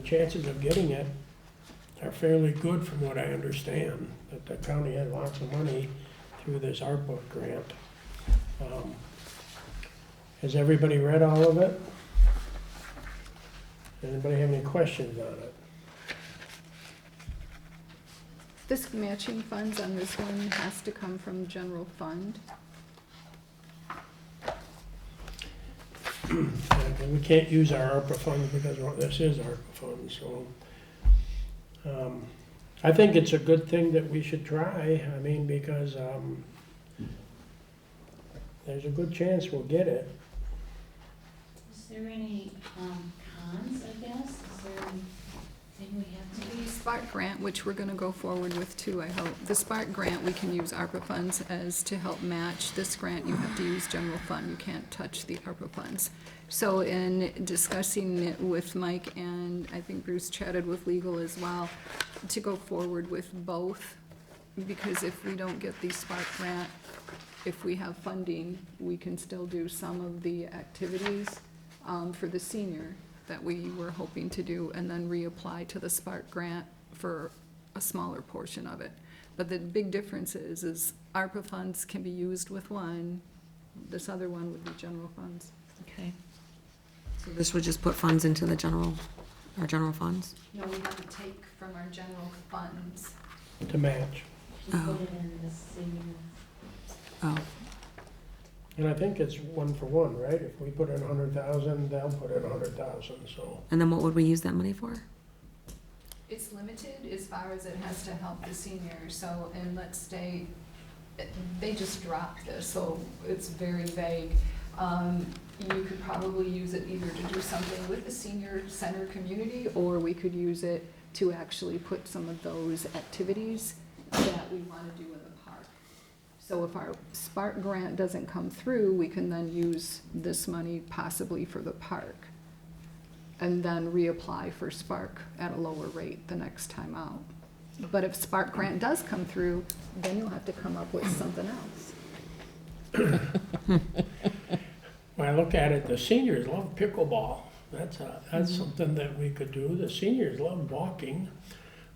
chances of getting it are fairly good from what I understand, that the county had lots of money through this ARPA grant. Has everybody read all of it? Anybody have any questions on it? This matching funds on this one has to come from general fund. And we can't use our ARPA funds because this is ARPA funds, so. I think it's a good thing that we should try, I mean, because there's a good chance we'll get it. Is there any, cons, I guess? Is there anything we have to? The Spark grant, which we're gonna go forward with too, I hope. The Spark grant, we can use ARPA funds as to help match. This grant, you have to use general fund, you can't touch the ARPA funds. So in discussing it with Mike, and I think Bruce chatted with legal as well, to go forward with both, because if we don't get the Spark grant, if we have funding, we can still do some of the activities for the senior that we were hoping to do, and then reapply to the Spark grant for a smaller portion of it. But the big difference is ARPA funds can be used with one, this other one would be general funds. Okay. So this would just put funds into the our general funds? No, we have to take from our general funds. To match. We put it in the senior. Oh, And I think it's 1 for 1, right? If we put in 100,000, they'll put in 100,000, so. and then what would we use that money for? It's limited as far as it has to help the seniors, so, and let's say, they just dropped this, so it's very vague. You could probably use it either to do something with the senior center community, or we could use it to actually put some of those activities that we wanna do in the park. So if our Spark grant doesn't come through, we can then use this money possibly for the park, and then reapply for Spark at a lower rate the next time out. But if Spark grant does come through, then you'll have to come up with something else. When I look at it, the seniors love pickleball. That's something that we could do. The seniors love walking.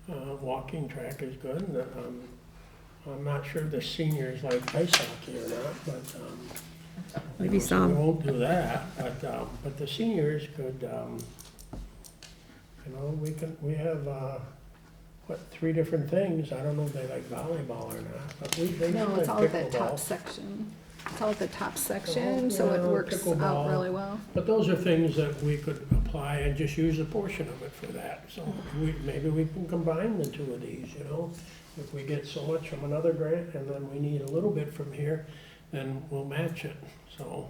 Walking track is good. And, I'm not sure the seniors like ice hockey or not, but Maybe so some. we won't do that. But the seniors could, you know, we have 3 different things. I don't know if they like volleyball or not, but they do No, like it's all at that pickleball. top section. It's all at the top section, so Yeah, it works out pickleball. really well. But those are things that we could apply and just use a portion of it for that. So maybe we can combine the 2 of these, you know? If we get so much from another grant and then we need a little bit from here, then we'll match it, so.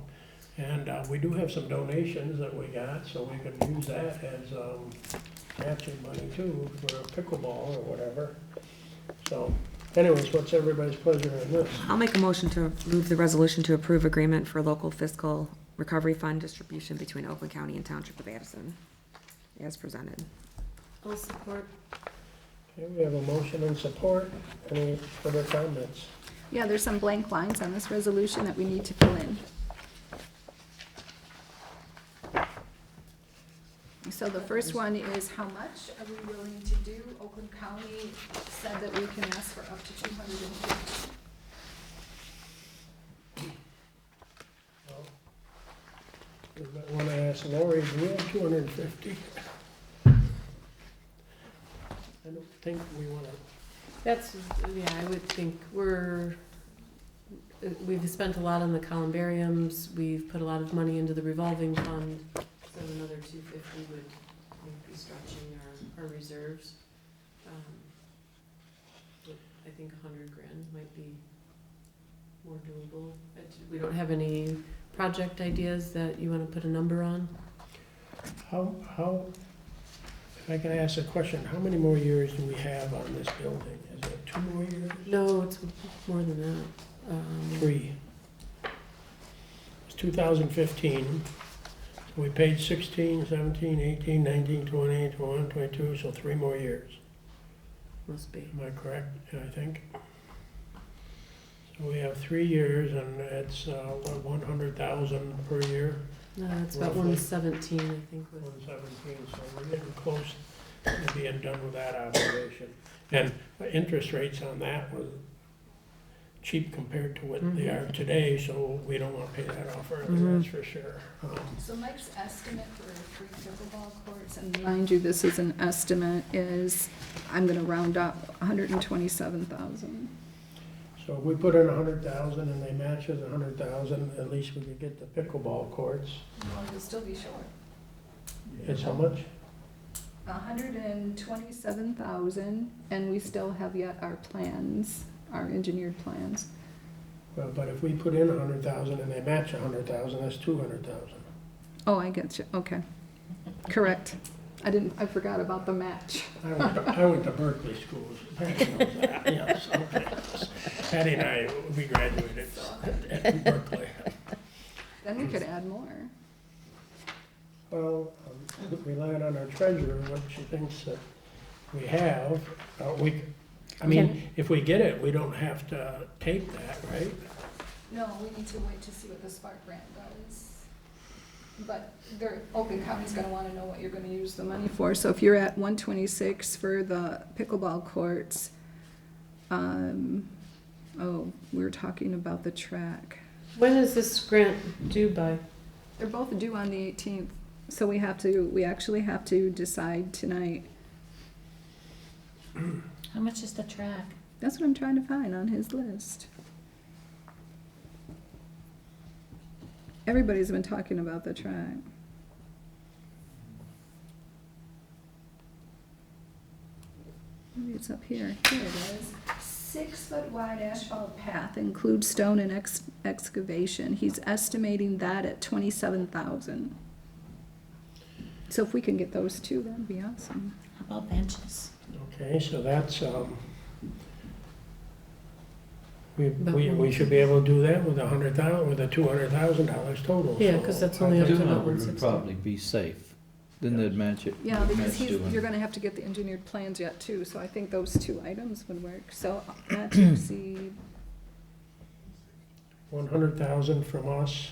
And we do have some donations that we got, so we could use that as matching money too, for a pickleball or whatever. So anyways, what's everybody's pleasure in this? I'll make a motion to move the resolution to approve agreement for local fiscal recovery fund distribution between Oakland County and Township of Addison, as presented. I'll support. Okay, we have a motion and support. Any further comments? Yeah, there's some blank lines on this resolution that we need to fill in. So the first one is, how much are we willing to do? Oakland County said that we can ask for up to 250. We might want to ask Lori, do we have 250? don't think we wanna, That's, yeah, I would think we've spent a lot on the columbariums, we've put a lot of money into the revolving fund, so another 250 would be stretching our reserves. But I think 100 grand might be more doable. We don't have any project ideas that you wanna put a number on? how, if I can ask a question, how many more years do we have on this building? Is it 2 more years? No, it's more than that. 3. It's 2015. We paid 16, 17, 18, 19, 20, 21, 22, so 3 more years. Must be. Am I correct, I think? So we have 3 years, and it's, what, 100,000 per year? No, it's about Roughly. 117, I think. 117, so we're getting close to being done with that obligation. And the interest rates on that was cheap compared to what they are today, so we don't wanna pay that off early, that's for sure. So Mike's estimate for 3 pickleball courts, and mind you, this is an estimate, is, I'm gonna round up, 127,000. So if we put in 100,000 and they match us 100,000, at least we could get the pickleball courts. Well, you'll still be short. It's how much? 127,000, and we still have yet our plans, our engineered plans. Well, but if we put in 100,000 and they match 100,000, that's 200,000. Oh, I get you, okay. Correct. I forgot about the match. I went to Berkeley schools. Patty knows that, yes, okay. Patty and I, we graduated at Berkeley. Then we could add more. Well, relying on our treasurer, what she thinks that we have, I mean, if we get it, we don't have to take that, right? No, we need to wait to see what the Spark grant does. But Oakland County's gonna wanna know what you're gonna use the money for. So if you're at 126 for the pickleball courts, we were talking about the track. When is this grant due by? They're both due on the 18th, so we actually have to decide tonight. How much is the track? That's what I'm trying to find on his list. Everybody's been talking about the track. Maybe it's up here. Here it is. 6-foot wide asphalt path includes stone and excavation. He's estimating that at 27,000. So if we can get those two, that'd be awesome. How about benches? Okay, so that's, we should be able to do that with with a $200,000 total. Yeah, so 'cause that's I only up think- to about 200 would 160. probably be safe, then they'd match it. Yeah, because match to you're gonna have to get the engineered plans yet too, so I think those 2 items would work. So not to exceed, 100,000 from us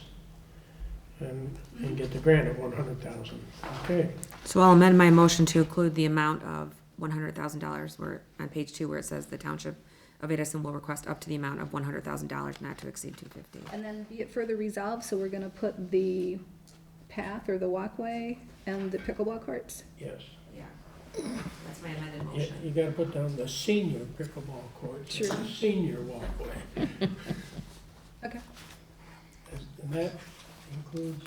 and get the grant of 100,000. Okay, So I'll amend my motion to include the amount of $100,000 where, on page 2, where it says the Township of Addison will request up to the amount of $100,000, not to exceed $250. and then be it further resolved, so we're gonna put the path or the walkway and the pickleball courts. yes. Yeah. That's my amended You gotta put down the senior pickleball courts, Sure. the senior walkway. Okay. And that includes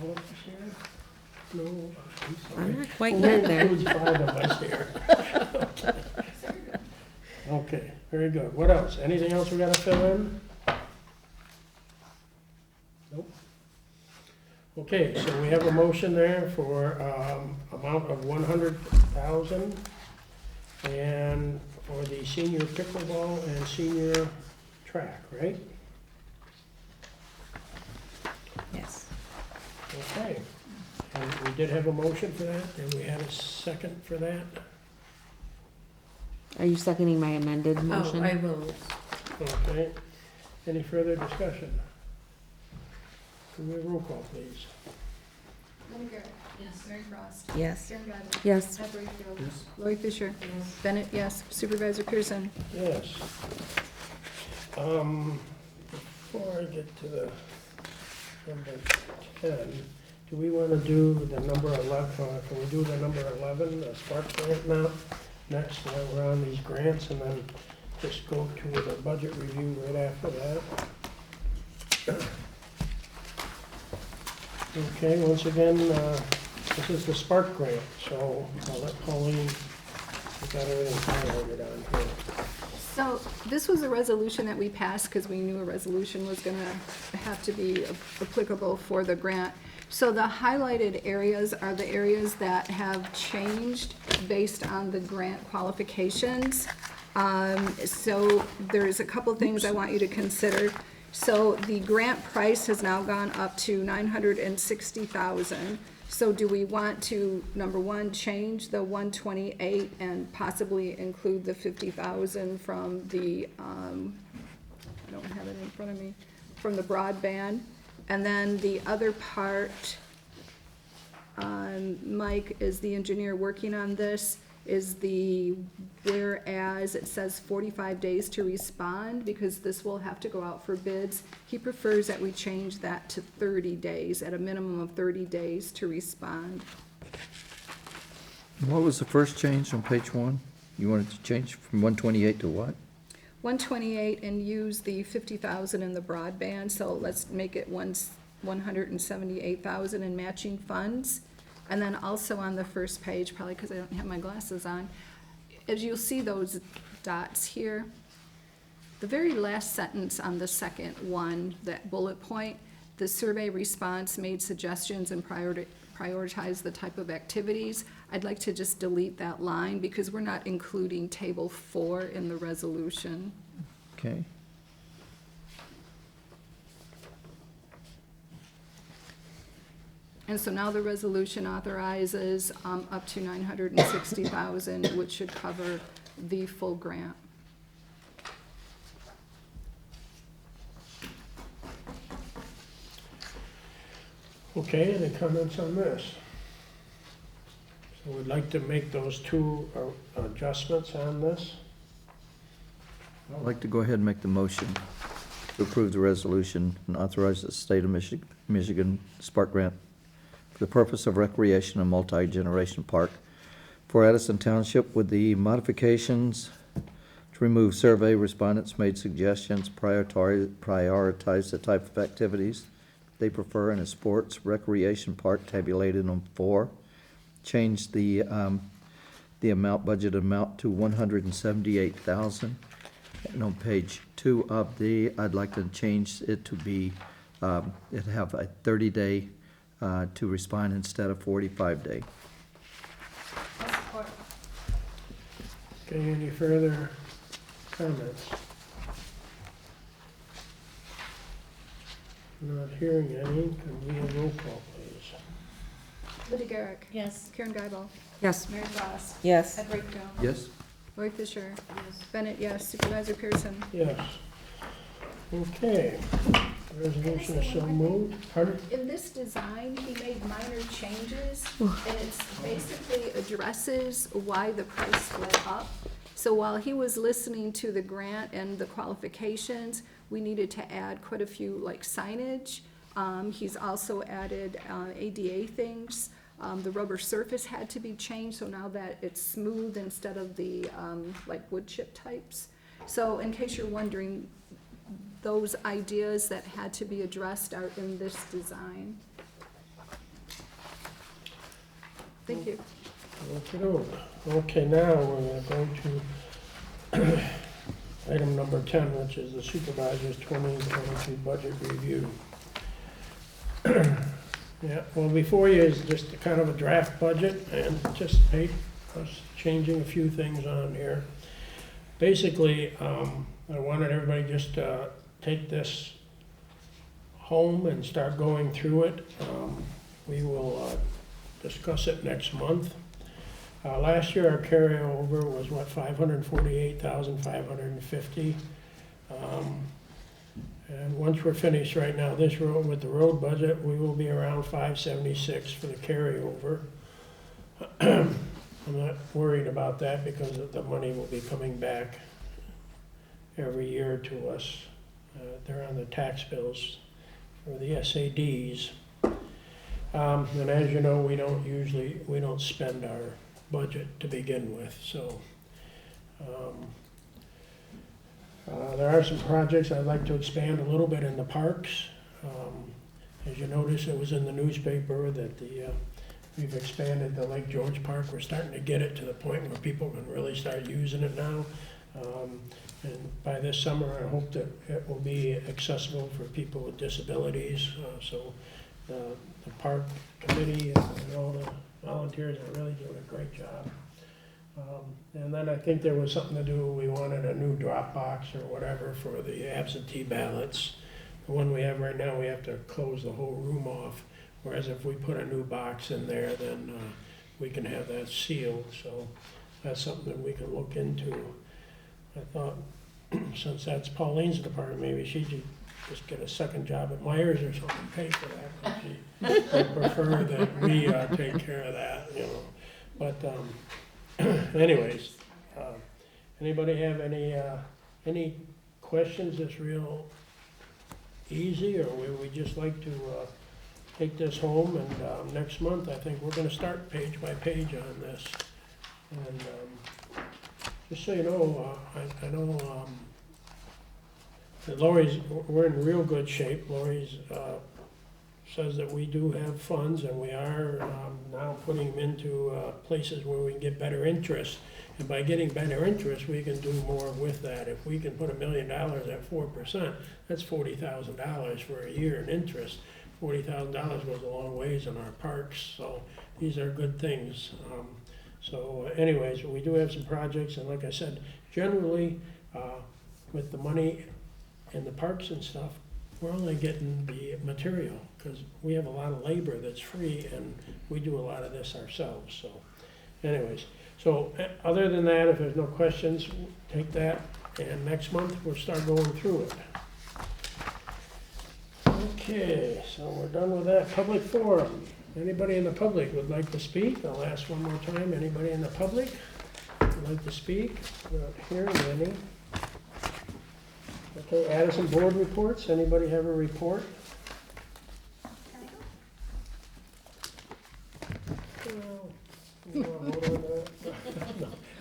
all of us here? No, I'm sorry. I'm not quite Well, getting that there. includes 5 of us here. Okay, very good. What else? Anything else we gotta fill in? Nope. Okay, so we have a motion there for, amount of 100,000 and for the senior pickleball and senior track, right? Yes. Okay. And we did have a motion for that, and we had a second for that. Are you seconding my amended motion? Oh, I will. Okay. Any further discussion? Can we have a roll call, please? Linda Garrett. Yes. Mary Frost. Yes. Karen Gardner. Yes. Pat Rayfield. Lori Fisher. Bennett, yes. Supervisor Pearson. Yes. Before I get to the number 10, do we want to do the number 11, can we do the number 11, the Spark grant now? next, while we're on these grants, and then just go to the budget review right after that. Okay, once again, this is the Spark grant, so I'll let Pauline, we got everything highlighted on here. So this was a resolution that we passed because we knew a resolution was gonna have to be applicable for the grant. So the highlighted areas are the areas that have changed based on the grant qualifications. So there's a couple things I want you to consider. So the grant price has now gone up to $960,000. So do we want to, number one, change the 128 and possibly include the 50,000 from the, I don't have it in front of me, from the broadband? And then the other part, Mike is the engineer working on this, is the, whereas it says 45 days to respond, because this will have to go out for bids. He prefers that we change that to 30 days, at a minimum of 30 days to respond. What was the first change on page 1? You wanted to change from 128 to what? 128 and use the 50,000 in the broadband, so let's make it 178,000 in matching funds. And then also on the first page, probably because I don't have my glasses on, as you'll see those dots here, the very last sentence on the second one, that bullet point, the survey response made suggestions and prioritize the type of activities. I'd like to just delete that line because we're not including table 4 in the resolution. Okay. And so now the resolution authorizes up to $960,000, which should cover the full grant. Okay, any comments on this? So we'd like to make those two adjustments on this. I'd like to go ahead and make the motion to approve the resolution and authorize the state of Michigan Spark Grant for the purpose of recreation and multi-generation park for Addison Township with the modifications to remove survey respondents made suggestions, prioritize the type of activities they prefer in a sports recreation park tabulated on 4, change the amount, budget amount to $178,000. And on page 2 of I'd like to change it to be, it have a 30-day to respond instead of 45-day. Okay, any further comments? Not hearing any, can we have roll call, please? Lydia Garrick. Yes. Karen Geibel. Yes. Mary Ross. Yes. Ed Brightfield. Yes? Lori Fisher. Bennett, yes. Supervisor Pearson. Yes. Okay, resolution is so moved. Pardon? In this design, he made minor changes, and it's basically addresses why the price went up. So while he was listening to the grant and the qualifications, we needed to add quite a few, like signage. He's also added ADA things. The rubber surface had to be changed, so now that it's smooth instead of the like wood chip types. So in case you're wondering, those ideas that had to be addressed are in this design. Thank you. Okay, now we're going to go to item number 10, which is the supervisor's 2022 budget review. Yeah, well, before you is just a kind of a draft budget, and anticipate us changing a few things on here. Basically, I wanted everybody just to take this home and start going through it. We will discuss it next month. Last year, our carryover was what, $548,550. And once we're finished right now, this road with the road budget, we will be around 576 for the carryover. I'm not worried about that because the money will be coming back every year to us. They're on the tax bills for the SADs. And as you know, we don't spend our budget to begin with, so There are some projects I'd like to expand a little bit in the parks. As you notice, it was in the newspaper that we've expanded the Lake George Park. We're starting to get it to the point where people can really start using it now. And by this summer, I hope that it will be accessible for people with disabilities. So the park committee and all the volunteers are really doing a great job. And then I think there was something to do, we wanted a new drop box or whatever for the absentee ballots. The one we have right now, we have to close the whole room off, whereas if we put a new box in there, then we can have that sealed. So that's something that we can look into. I thought, since that's Pauline's department, maybe she should just get a second job at Myers or something, pay for that. But she would prefer that we take care of that, you know. But anyways, anybody have any questions that's real easy, or would we just like to take this home? And next month, I think we're gonna start page by page on this. And just so you know, I know that Lori's, we're in real good shape. Lori's says that we do have funds, and we are now putting them into places where we can get better interest. And by getting better interest, we can do more with that. If we can put $1 million at 4%, that's $40,000 for a year in interest. $40,000 goes a long ways in our parks, so these are good things. So anyways, we do have some projects, and like I said, generally, with the money in the parks and stuff, we're only getting the material, because we have a lot of labor that's free, and we do a lot of this ourselves. So anyways, so other than that, if there's no questions, take that, and next month we'll start going through it. Okay, so we're done with that. Public forum. Anybody in the public would like to speak? I'll ask one more time. Anybody in the public would like to speak? We're not hearing any. Okay, Addison board reports. Anybody have a report?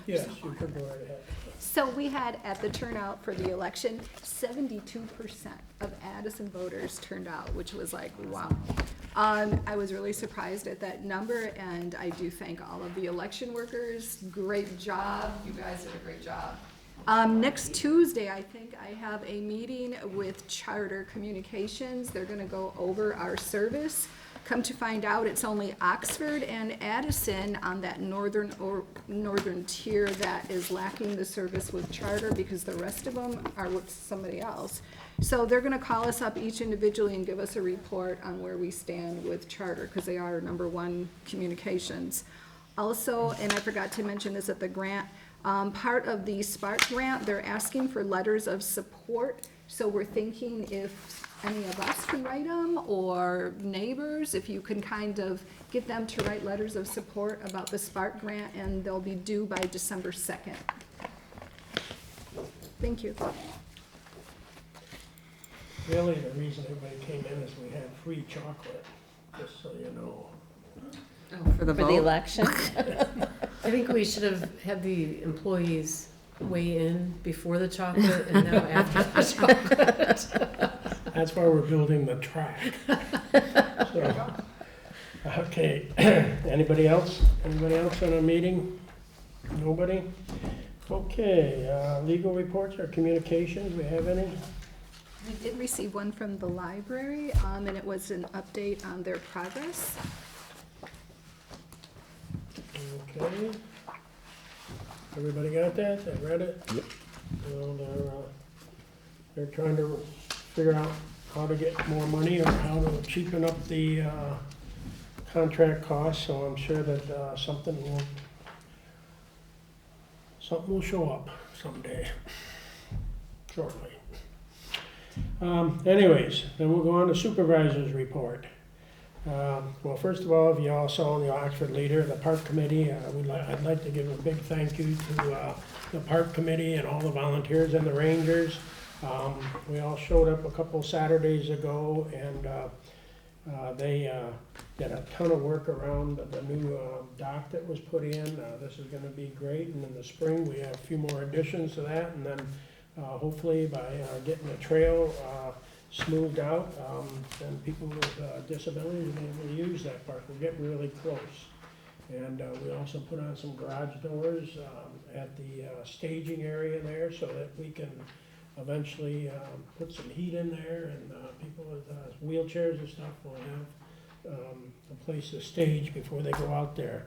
Yes, you can go right ahead. So we had at the turnout for the election, 72% of Addison voters turned out, which was like, wow. I was really surprised at that number, and I do thank all of the election workers. Great job. You guys did a great job. Next Tuesday, I think I have a meeting with Charter Communications. They're gonna go over our service. Come to find out, it's only Oxford and Addison on that northern tier that is lacking the service with Charter, because the rest of them are with somebody else. So they're gonna call us up each individually and give us a report on where we stand with Charter, because they are number one communications. Also, and I forgot to mention this at the grant, part of the Spark grant, they're asking for letters of support. So we're thinking if any of us can write them, or neighbors, if you can kind of get them to write letters of support about the Spark grant, and they'll be due by December 2nd. Thank you. Really, the reason everybody came in is we had free chocolate, just so you know. Oh, for the For the vote? election? I think we should have had the employees weigh in before the chocolate and now after the chocolate. That's why we're building the track. So, okay, anybody else? Anybody else in a meeting? Nobody? Okay, legal reports or communications, we have any? We did receive one from the library, and it was an update on their progress. Okay. Everybody got that? They read it? Yep. Well, they're trying to figure out how to get more money or how to cheapen up the contract costs, so I'm sure that something will show up someday, shortly. Anyways, then we'll go on to supervisor's report. Well, first of all, if you all saw in the Oxford Leader, the Park Committee, I'd like to give a big thank you to the Park Committee and all the volunteers and the Rangers. We all showed up a couple Saturdays ago, and they did a ton of work around the new dock that was put in. This is gonna be great, and in the spring, we have a few more additions to that, and then hopefully by getting the trail smoothed out, then people with disabilities will be able to use that park. We're getting really close. And we also put on some garage doors at the staging area there so that we can eventually put some heat in there, and people with wheelchairs and stuff will have a place to stage before they go out there.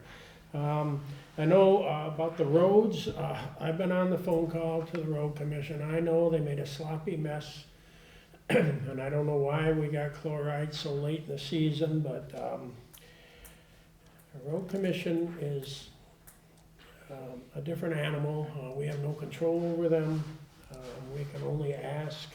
I know about the roads. I've been on the phone call to the road commission. I know they made a sloppy mess, and I don't know why we got chloride so late in the season, but the road commission is a different animal. We have no control over them. We can only ask.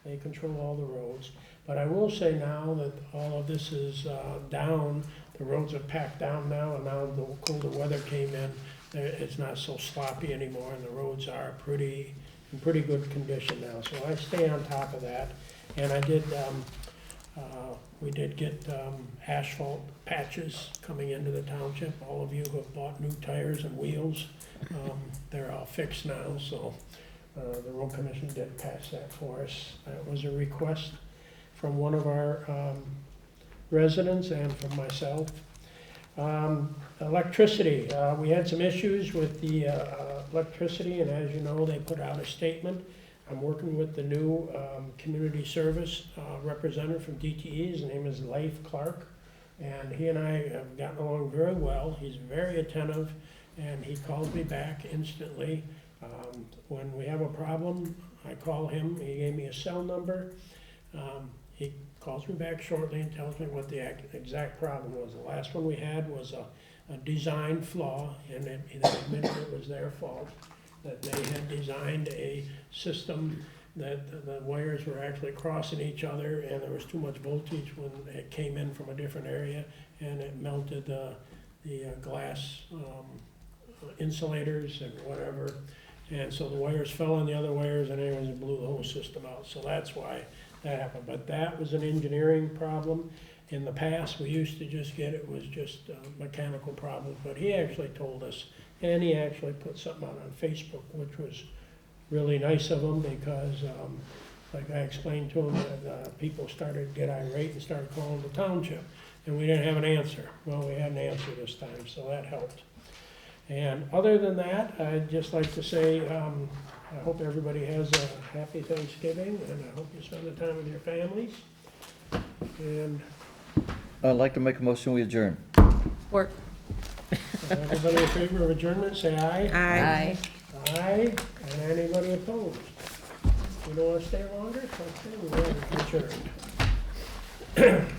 They control all the roads. But I will say now that all of this is down, the roads are packed down now, and now the colder weather came in, it's not so sloppy anymore, and the roads are in pretty good condition now. So I stay on top of that. And I did, we did get asphalt patches coming into the township. All of you who have bought new tires and wheels, they're all fixed now, so the road commission did pass that for us. That was a request from one of our residents and from myself. Electricity, we had some issues with the electricity, and as you know, they put out a statement. I'm working with the new community service representative from DTE. His name is Leif Clark, and he and I have gotten along very well. He's very attentive, and he calls me back instantly. When we have a problem, I call him. He gave me a cell number. He calls me back shortly and tells me what the exact problem was. The last one we had was a design flaw, and they admitted it was their fault, that they had designed a system that the wires were actually crossing each other, and there was too much voltage when it came in from a different area, and it melted the glass insulators and whatever. And so the wires fell on the other wires, and anyways, it blew the whole system out. So that's why that happened. But that was an engineering problem. In the past, we used to just get it was just mechanical problems, but he actually told us, and he actually put something out on Facebook, which was really nice of him, because like I explained to him, that people started to get irate and started calling the township, and we didn't have an answer. Well, we had an answer this time, so that helped. And other than that, I'd just like to say, I hope everybody has a happy Thanksgiving, and I hope you spend the time with your families. And I'd like to make a motion, we adjourn. Or, everybody in favor of adjournment, say aye. aye. Aye, and anybody opposed? You don't want to stay longer? Okay, we're adjourned.